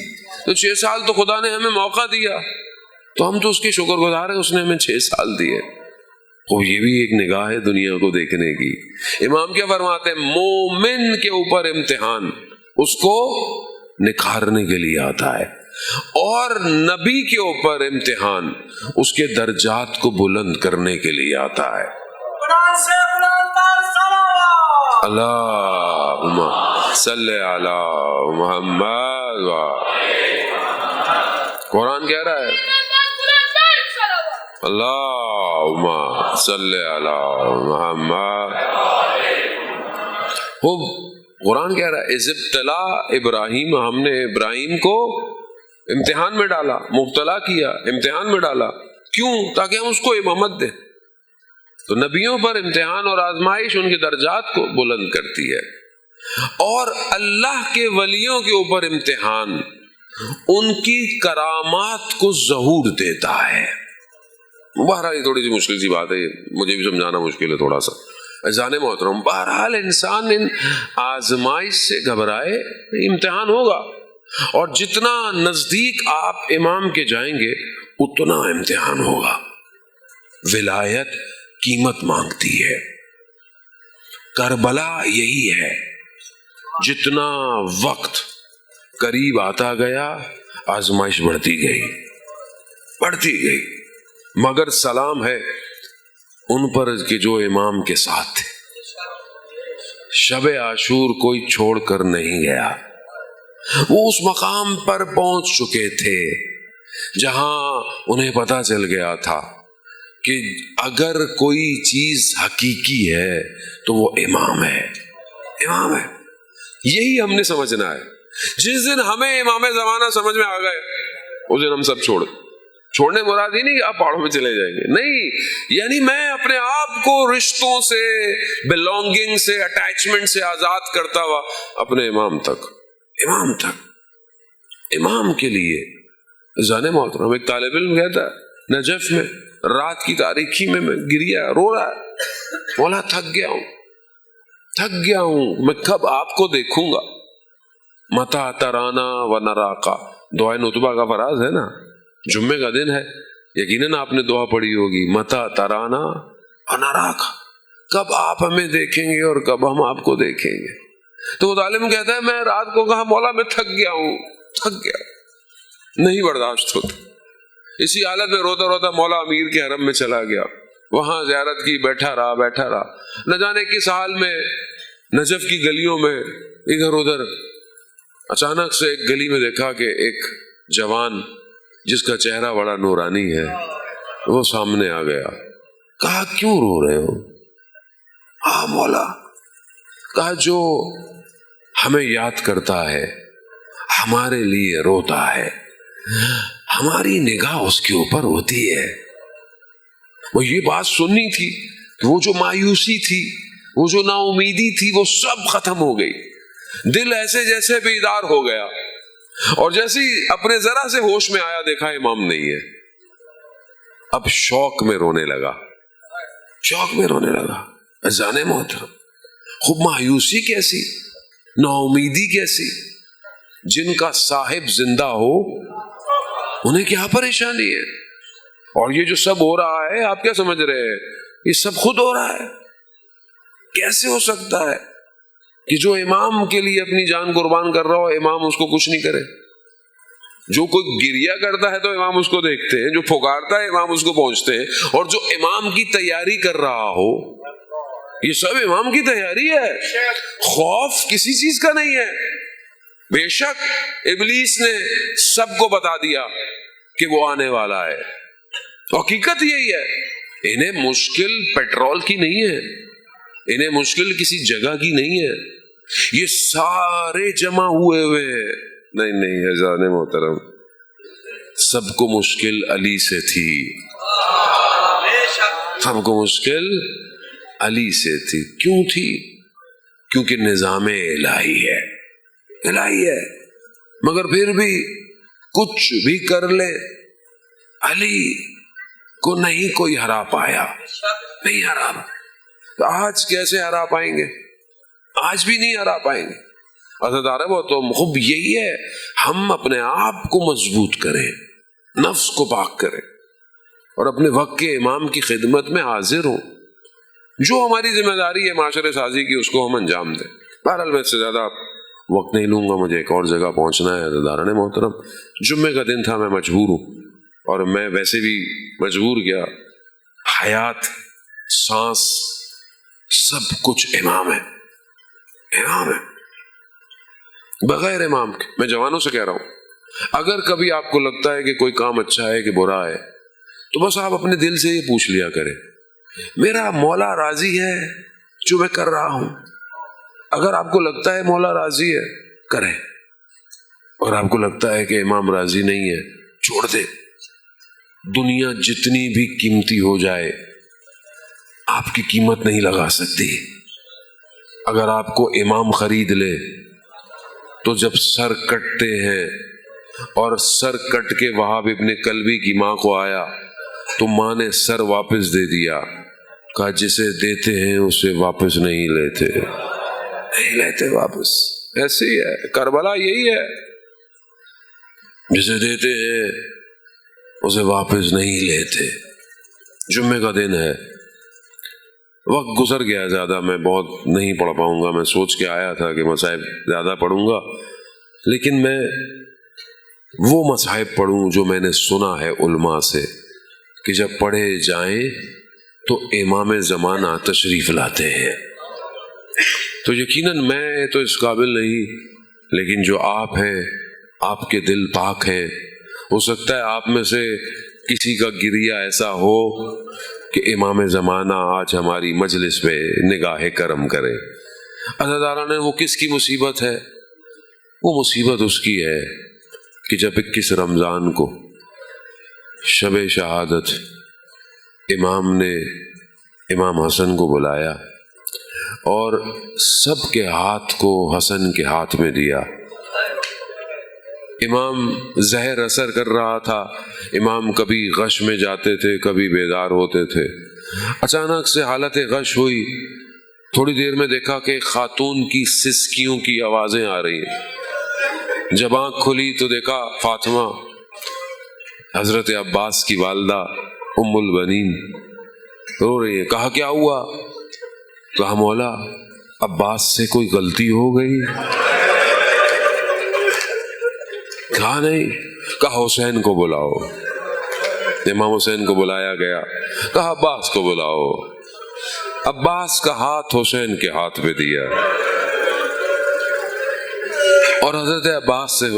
تو 6 سال تو خدا نے ہمیں موقع دیا، تو ہم تو اس کے شکر گزار ہیں، اس نے ہمیں 6 سال دیے۔ وہ یہ بھی ایک نگاہ ہے دنیا کو دیکھنے کی۔ امام کیا فرماتے ہیں؟ مومن کے اوپر امتحان اس کو نکھارنے کے لیے آتا ہے، اور نبی کے اوپر امتحان اس کے درجات کو بلند کرنے کے لیے آتا ہے۔ اللہم صلی علی محمد۔ قرآن کہہ رہا ہے اللہم صلی علی محمد۔ قرآن کہہ رہا ہے اذ ابتلا ابراہیم، ہم نے ابراہیم کو امتحان میں ڈالا، مبتلا کیا، امتحان میں ڈالا، کیوں؟ تاکہ ہم اس کو امامت دیں۔ تو نبیوں پر امتحان اور آزمائش ان کے درجات کو بلند کرتی ہے، اور اللہ کے ولیوں کے اوپر امتحان ان کی کرامات کو ظہور دیتا ہے۔ بہرحال یہ تھوڑی سی مشکل سی بات ہے، مجھے بھی سمجھانا مشکل ہے تھوڑا سا۔ اذان محترم، بہرحال انسان ان آزمائش سے گھبرائے، امتحان ہوگا، اور جتنا نزدیک آپ امام کے جائیں گے اتنا امتحان ہوگا۔ ولایت قیمت مانگتی ہے، کربلا یہی ہے، جتنا وقت قریب آتا گیا آزمائش بڑھتی گئی، مگر سلام ہے ان پر کہ جو امام کے ساتھ تھے۔ شب عاشور کوئی چھوڑ کر نہیں گیا، وہ اس مقام پر پہنچ چکے تھے جہاں انہیں پتا چل گیا تھا کہ اگر کوئی چیز حقیقی ہے تو وہ امام ہے۔ یہی ہم نے سمجھنا ہے۔ جس دن ہمیں امام زمانہ سمجھ میں آ گئے اس دن ہم سب چھوڑنے مراد ہی نہیں کہ آپ پہاڑوں میں چلے جائیں گے، نہیں، یعنی میں اپنے آپ کو رشتوں سے، بلونگنگ سے، اٹیچمنٹ سے آزاد کرتا ہوا اپنے امام تک، امام کے لیے۔ جانے محترم، ایک طالب علم کہتا ہے نجف میں رات کی تاریکی میں گریا، رو رہا ہے، بولا تھک گیا ہوں، میں کب آپ کو دیکھوں گا۔ متا ترانا و نراقا، دعائے نتبہ کا فراز ہے نا، جمعے کا دن ہے، یقیناً آپ نے دعا پڑھی ہوگی، متا ترانا و نراقا، کب آپ ہمیں دیکھیں گے اور کب ہم آپ کو دیکھیں گے۔ تو وہ طالب کہتا ہے میں رات کو کہا مولا میں تھک گیا، نہیں برداشت ہوتا۔ اسی حالت میں روتا روتا مولا امیر کے حرم میں چلا گیا، وہاں زیارت کی، بیٹھا رہا، نہ جانے کس حال میں نجف کی گلیوں میں ادھر ادھر۔ اچانک سے ایک گلی میں دیکھا کہ ایک جوان جس کا چہرہ بڑا نورانی ہے وہ سامنے آ گیا۔ کہا کیوں رو رہے ہو؟ مولا، کہا جو ہمیں یاد کرتا ہے ہمارے لیے روتا ہے، ہماری نگاہ اس کے اوپر ہوتی ہے۔ وہ یہ بات سننی تھی کہ وہ جو مایوسی تھی، وہ جو نا امیدی تھی، وہ سب ختم ہو گئی۔ دل ایسے جیسے بیدار ہو گیا، اور جیسے اپنے ذرا سے ہوش میں آیا دیکھا امام نہیں ہے، اب شوق میں رونے لگا۔ جانے محترم، خوب مایوسی کیسی، نا امیدی کیسی، جن کا صاحب زندہ ہو انہیں کیا پریشانی ہے؟ اور یہ جو سب ہو رہا ہے آپ کیا سمجھ رہے ہیں یہ سب خود ہو رہا ہے؟ کیسے ہو سکتا ہے کہ جو امام کے لیے اپنی جان قربان کر رہا ہو امام اس کو کچھ نہیں کرے؟ جو کوئی گریا کرتا ہے تو امام اس کو دیکھتے ہیں، جو پھکارتا ہے امام اس کو پہنچتے ہیں، اور جو امام کی تیاری کر رہا ہو یہ سب امام کی تیاری ہے، خوف کسی چیز کا نہیں ہے۔ بے شک ابلیس نے سب کو بتا دیا کہ وہ آنے والا ہے، حقیقت یہی ہے۔ انہیں مشکل پیٹرول کی نہیں ہے، انہیں مشکل کسی جگہ کی نہیں ہے، یہ سارے جمع ہوئے ہیں۔ نہیں حضرات محترم، سب کو مشکل علی سے تھی، سب کو مشکل علی سے تھی۔ کیوں تھی؟ کیونکہ نظام الہی ہے، الہی ہے۔ مگر پھر بھی کچھ بھی کر لے علی کو نہیں کوئی ہرا پایا، نہیں ہرا۔ تو آج کیسے ہرا پائیں گے؟ آج بھی نہیں ہرا پائیں گے۔ حضرت عرب وہ تو خوب یہی ہے، ہم اپنے آپ کو مضبوط کریں، نفس کو پاک کریں اور اپنے وقت کے امام کی خدمت میں حاضر ہوں۔ جو ہماری ذمہ داری ہے معاشرے سازی کی اس کو ہم انجام دیں۔ بہرحال میں اس سے زیادہ وقت نہیں لوں گا، مجھے ایک اور جگہ پہنچنا ہے۔ حضرت محترم، جمعے کا دن تھا، میں مجبور ہوں، اور میں ویسے بھی مجبور گیا۔ حیات، سانس، سب کچھ امام ہے، امام ہے، بغیر امام کے۔ میں جوانوں سے کہہ رہا ہوں، اگر کبھی آپ کو لگتا ہے کہ کوئی کام اچھا ہے کہ برا ہے تو بس آپ اپنے دل سے یہ پوچھ لیا کریں، میرا مولا راضی ہے جو میں کر رہا ہوں؟ اگر آپ کو لگتا ہے مولا راضی ہے کریں، اور آپ کو لگتا ہے کہ امام راضی نہیں ہے چھوڑ دے۔ دنیا جتنی بھی قیمتی ہو جائے آپ کی قیمت نہیں لگا سکتی۔ اگر آپ کو امام خرید لے تو جب سر کٹتے ہیں، اور سر کٹ کے وہاب ابن کلبی کی ماں کو آیا تو ماں نے سر واپس دے دیا، کہا جسے دیتے ہیں اسے واپس نہیں لیتے، نہیں لیتے واپس۔ ایسے ہی ہے کربلا، یہی ہے، جسے دیتے ہیں اسے واپس نہیں لیتے۔ جمعے کا دن ہے، وقت گزر گیا زیادہ، میں بہت نہیں پڑھ پاؤں گا۔ میں سوچ کے آیا تھا کہ مصائب زیادہ پڑھوں گا، لیکن میں وہ مصائب پڑھوں جو میں نے سنا ہے علماء سے کہ جب پڑھے جائیں تو امام زمانہ تشریف لاتے ہیں۔ تو یقیناً میں تو اس قابل نہیں، لیکن جو آپ ہیں، آپ کے دل پاک ہیں، ہو سکتا ہے آپ میں سے کسی کا گریہ ایسا ہو کہ امام زمانہ آج ہماری مجلس پہ نگاہ کرم کرے۔ عزاداران نے وہ کس کی مصیبت ہے؟ وہ مصیبت اس کی ہے کہ جب 21 رمضان کو شب شہادت امام نے امام حسن کو بلایا اور سب کے ہاتھ کو حسن کے ہاتھ میں دیا۔ امام زہر اثر کر رہا تھا، امام کبھی غش میں جاتے تھے، کبھی بیدار ہوتے تھے۔ اچانک سے حالت غش ہوئی، تھوڑی دیر میں دیکھا کہ خاتون کی سسکیوں کی آوازیں آ رہی ہیں۔ جب آنکھ کھلی تو دیکھا فاطمہ حضرت عباس کی والدہ ام البنین رو رہی ہے۔ کہا کیا ہوا؟ کہا مولا عباس سے کوئی غلطی ہو گئی؟ کہا نہیں۔ کہا حسین کو بلاؤ۔ امام حسین کو بلایا گیا، کہا عباس کو بلاؤ۔ عباس کا ہاتھ حسین کے ہاتھ پہ دیا اور حضرت عباس سے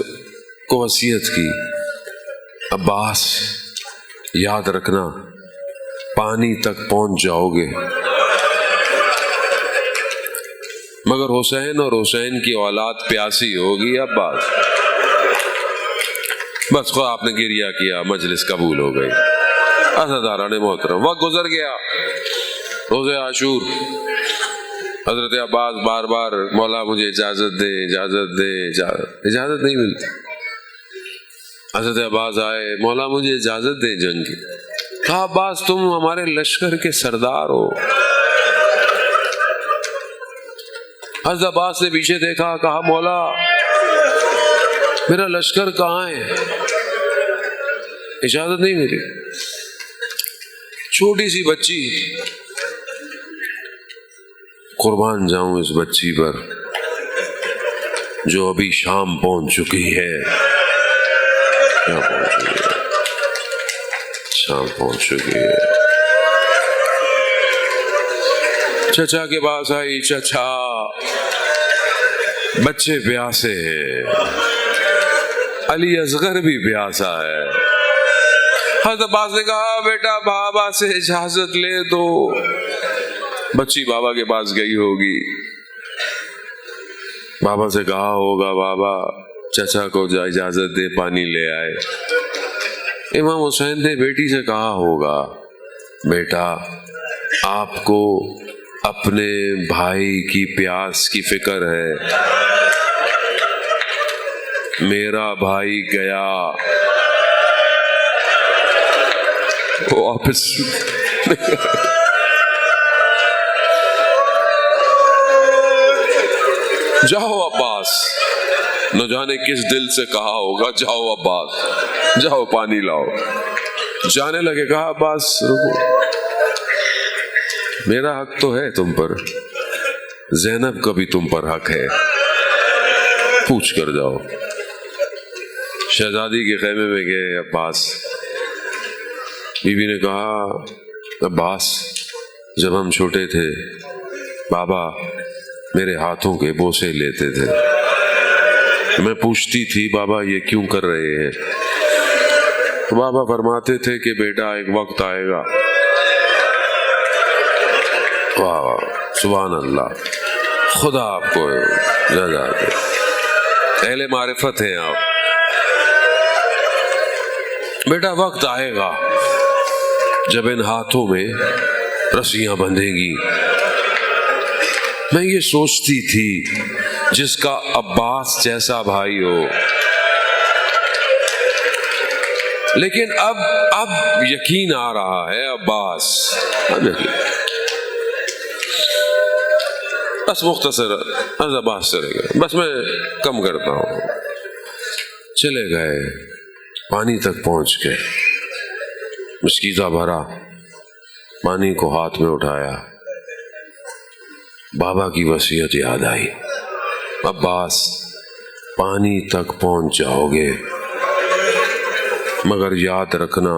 کو وصیت کی، عباس یاد رکھنا پانی تک پہنچ جاؤ گے مگر حسین اور حسین کی اولاد پیاسی ہوگی۔ عباس بس خود آپ نے گریہ کیا، مجلس قبول ہو گئی۔ عزاداران محترم، وقت گزر گیا، روزے عاشور، حضرت عباس بار بار مولا مجھے اجازت دے، اجازت دے، اجازت نہیں ملتی۔ حضرت عباس آئے، مولا مجھے اجازت دے جنگ کی۔ کہا عباس تم ہمارے لشکر کے سردار ہو۔ حضرت عباس نے پیچھے دیکھا، کہا مولا میرا لشکر کہاں ہے؟ اجازت نہیں ملی. چھوٹی سی بچی، قربان جاؤں اس بچی پر جو ابھی شام پہنچ چکی ہے. کیا پہنچ چکی ہے؟ شام پہنچ چکی ہے. چچا کے پاس آئی. چچا بچے پیاسے ہیں، علی اصغر بھی پیاسا ہے. حضرت عباس نے کہا بیٹا بابا سے اجازت لے دو. بچی بابا کے پاس گئی ہوگی، بابا سے کہا ہوگا بابا چچا کو اجازت دے پانی لے آئے. امام حسین نے بیٹی سے کہا ہوگا بیٹا آپ کو اپنے بھائی کی پیاس کی فکر ہے، میرا بھائی گیا واپس. جاؤ عباس، نہ جانے کس دل سے کہا ہوگا جاؤ عباس جاؤ پانی لاؤ. جانے لگے. کہا عباس رکو، میرا حق تو ہے تم پر، زینب کا بھی تم پر حق ہے، پوچھ کر جاؤ. شہزادی کے خیمے میں گئے عباس. بی بی نے کہا عباس جب ہم چھوٹے تھے بابا میرے ہاتھوں کے بوسے لیتے تھے، میں پوچھتی تھی بابا یہ کیوں کر رہے ہیں؟ تو بابا فرماتے تھے کہ بیٹا ایک وقت آئے گا. واہ سبحان اللہ، خدا آپ کو جزا دے، اہل معرفت ہیں آپ. بیٹا وقت آئے گا جب ان ہاتھوں میں رسیاں بندھیں گی. میں یہ سوچتی تھی جس کا عباس جیسا بھائی ہو، لیکن اب یقین آ رہا ہے عباس. بس مختصر عباس چلے گئے، بس میں کم کرتا ہوں. چلے گئے، پانی تک پہنچ گئے، مشکیزہ بھرا، پانی کو ہاتھ میں اٹھایا. بابا کی وصیت یاد آئی. عباس پانی تک پہنچ جاؤ گے مگر یاد رکھنا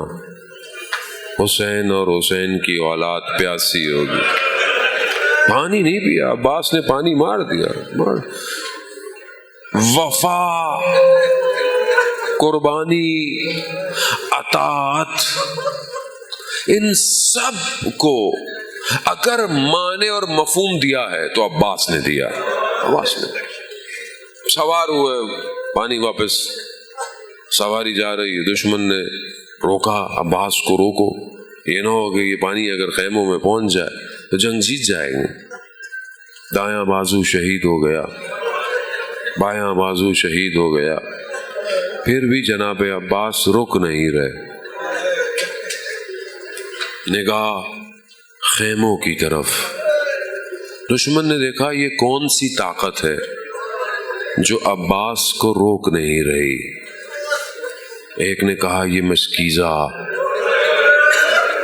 حسین اور حسین کی اولاد پیاسی ہوگی. پانی نہیں پیا، عباس نے پانی مار دیا. وفا، قربانی، اطاعت، ان سب کو اگر معنی اور مفہوم دیا ہے تو عباس نے دیا. عباس نے سوار ہوئے، پانی واپس، سواری جا رہی ہے، دشمن نے روکا. عباس کو روکو، یہ نہ ہو کہ یہ پانی اگر خیموں میں پہنچ جائے تو جنگ جیت جائیں گے. دایاں بازو شہید ہو گیا، بایاں بازو شہید ہو گیا. پھر بھی جناب عباس رک نہیں رہے، نگاہ خیموں کی طرف. دشمن نے دیکھا یہ کون سی طاقت ہے جو عباس کو روک نہیں رہی. ایک نے کہا یہ مشکیزہ.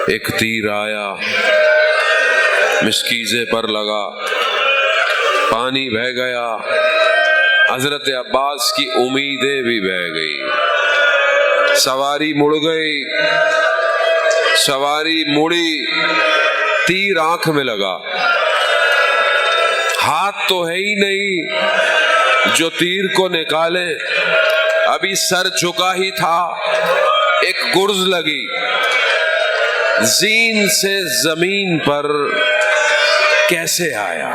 ایک تیر آیا، مشکیزے پر لگا، پانی بہہ گیا. حضرت عباس کی امیدیں بھی بہہ گئی. سواری مڑ گئی، سواری مڑی، تیر آنکھ میں لگا. ہاتھ تو ہے ہی نہیں جو تیر کو نکالے، ابھی سر جھکا ہی تھا، ایک گرز لگی، زین سے زمین پر کیسے آیا.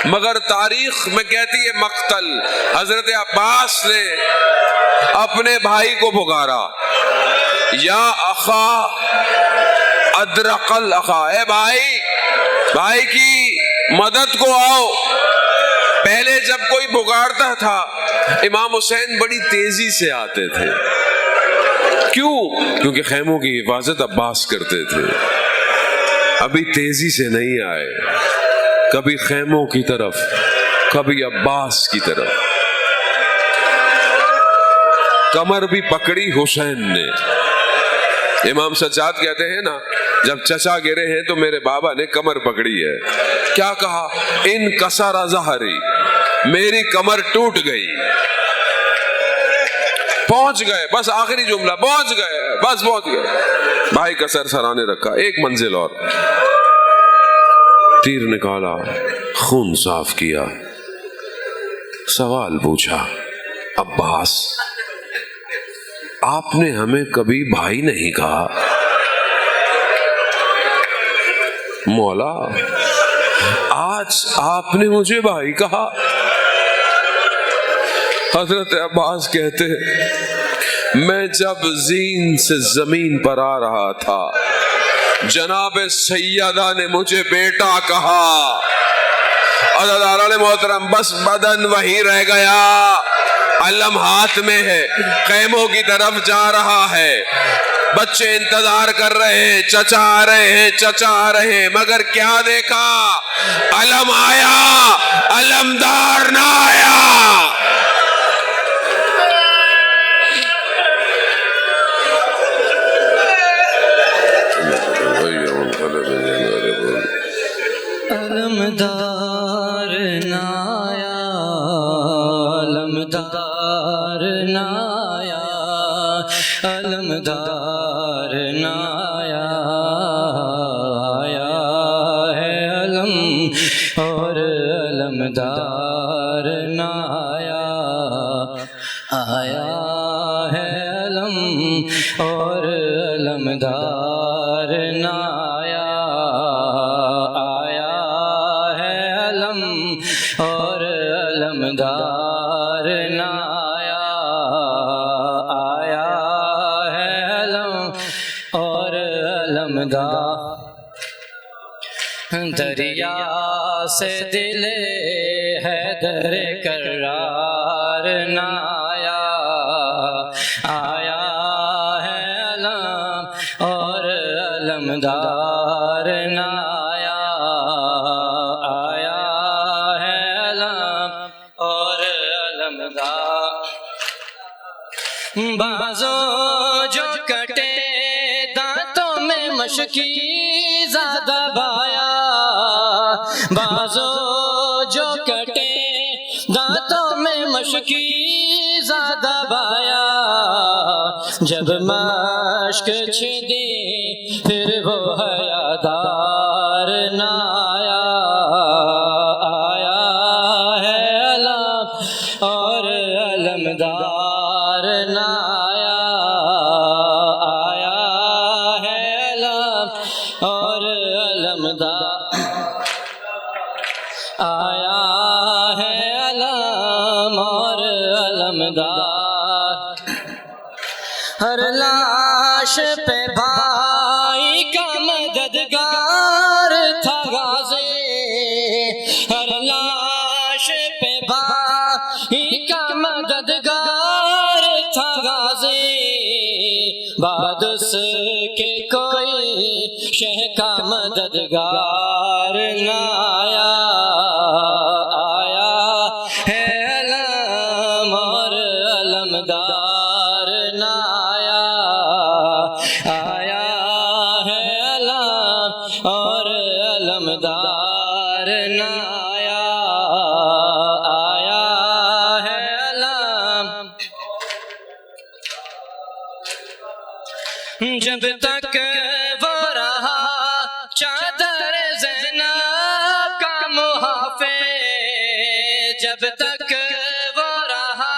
مگر تاریخ میں کہتی ہے مقتل. حضرت عباس نے اپنے بھائی کو پکارا، یا اخا ادرک الاخا، اے بھائی، بھائی کی مدد کو آؤ. پہلے جب کوئی پکارتا تھا امام حسین بڑی تیزی سے آتے تھے. کیوں؟ کیونکہ خیموں کی حفاظت عباس کرتے تھے. ابھی تیزی سے نہیں آئے، کبھی خیموں کی طرف، کبھی عباس کی طرف. کمر بھی پکڑی حسین نے. امام سجاد کہتے ہیں نا جب چچا گرے ہیں تو میرے بابا نے کمر پکڑی ہے. کیا کہا؟ ان کسر ظہری، میری کمر ٹوٹ گئی. پہنچ گئے، بس آخری جملہ، پہنچ گئے، بس پہنچ گئے. بھائی کا سر سرانے رکھا، ایک منزل اور. تیر نکالا، خون صاف کیا، سوال پوچھا، عباس آپ نے ہمیں کبھی بھائی نہیں کہا. مولا آج آپ نے مجھے بھائی کہا. حضرت عباس کہتے میں جب زین سے زمین پر آ رہا تھا جناب سیدہ نے مجھے بیٹا کہا. عزیزان محترم بس بدن وہی رہ گیا، علم ہاتھ میں ہے، خیموں کی طرف جا رہا ہے. بچے انتظار کر رہے ہیں، چچا آ رہے ہیں، چچا آ رہے ہیں، مگر کیا دیکھا؟ علم آیا، علمدار نہ آیا. علمدار نہ آیا، علمدار نہ آیا، علمدار نہ آیا. آیا ہے علم اور علمدار نہ آیا. آیا ہے علم اور علمدار نہ آیا. اور علمدار نہ آیا. آیا ہے علم اور علمدار. دریا سے دل حیدر کرار نہ آیا. آیا ہے علم اور علمدار نہ آیا. بازو جو کٹے دانتوں میں مشکی زیادہ بایا. بازو جو کٹے دانتوں میں مشکی زیادہ بایا. جب مشک چھدی پھر وہ حیادار نہ آیا. آیا ہے علم اور علمدار نہ آیا. آیا ہے علم اور علمدار. آیا ہے علم اور علمدار. ہر لاش پہ بھائی کا مددگار تھا غازی. ہر لاش پہ بھائی کا مددگار تھا غازی. بعد اس کے کوئی شہ کا مددگار نہ آیا. آیا ہے علم اور علمدار نہ آیا. آیا ہے علم اور علمدار نہ آیا. آیا ہے علم. جب تک وہ رہا چادر زینب کا محافظ، جب تک وہ رہا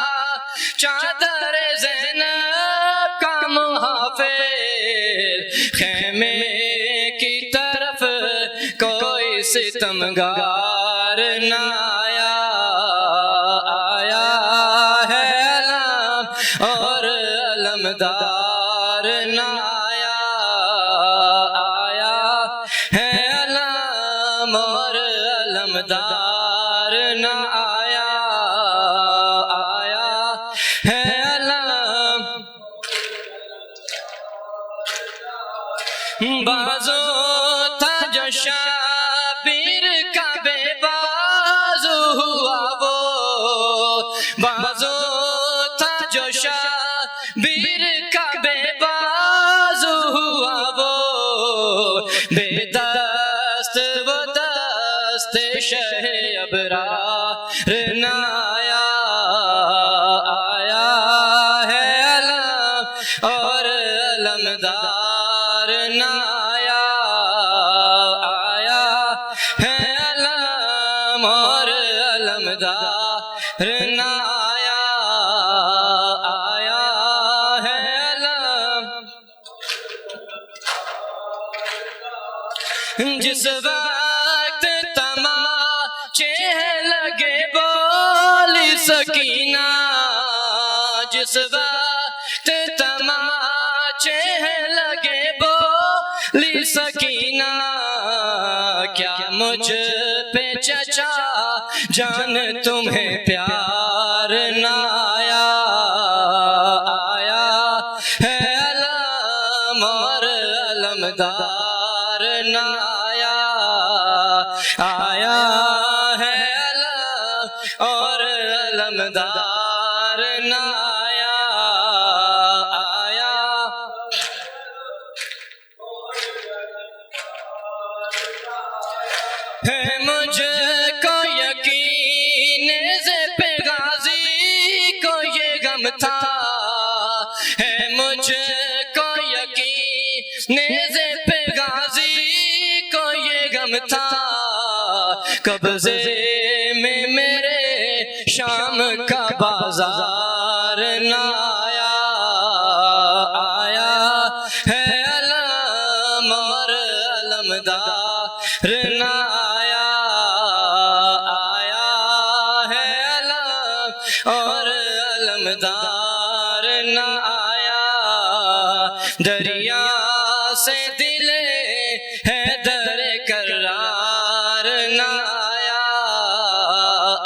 چادر زینب کا محافظ، خیمے کی طرف کوئی ستمگار نہ آیا. آیا ہے علم اور علمدار نہ آیا. آیا ہے علم اور علمدار نہ آیا. آیا ہے علم. بازو تھا جو شابیر کا بے بازو ہوا وہ، بازو تھا جو شابیر شہ ابرار نہ آیا، آیا ہے علم اور علمدار نہ آیا، آیا ہے علم اور علمدار نہ آیا، آیا ہے علم۔ جس وقت تماچے لگے بولی سکینہ، جس وقت تماچے لگے بولی سکینہ، کیا مجھ پہ چچا جان تمہیں پیار نہ آیا، آیا ہے علم اور علمدار نہ آیا، آیا ہے علم اور علمدار نہ آیا، آیا۔ ہے مجھ کو یقین ذیب غازی کو یہ غم تھا، ہے مجھ کو یقین ذیب غازی کو یہ غم تھا، قبضے میں میرے شام کا بازار نہ آیا، آیا ہے علم اور علمدار نہ آیا، آیا ہے علم اور علمدار نہ آیا۔ دریا سے دل حیدر کرار نہ آیا،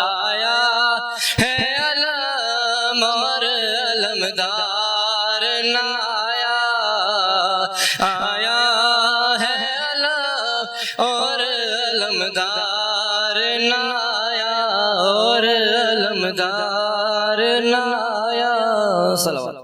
آیا ہے علم اور علمدار نہ آیا، آیا ہے علم اور علمدار نہ آیا، اور علمدار نہ آیا۔ صلوات۔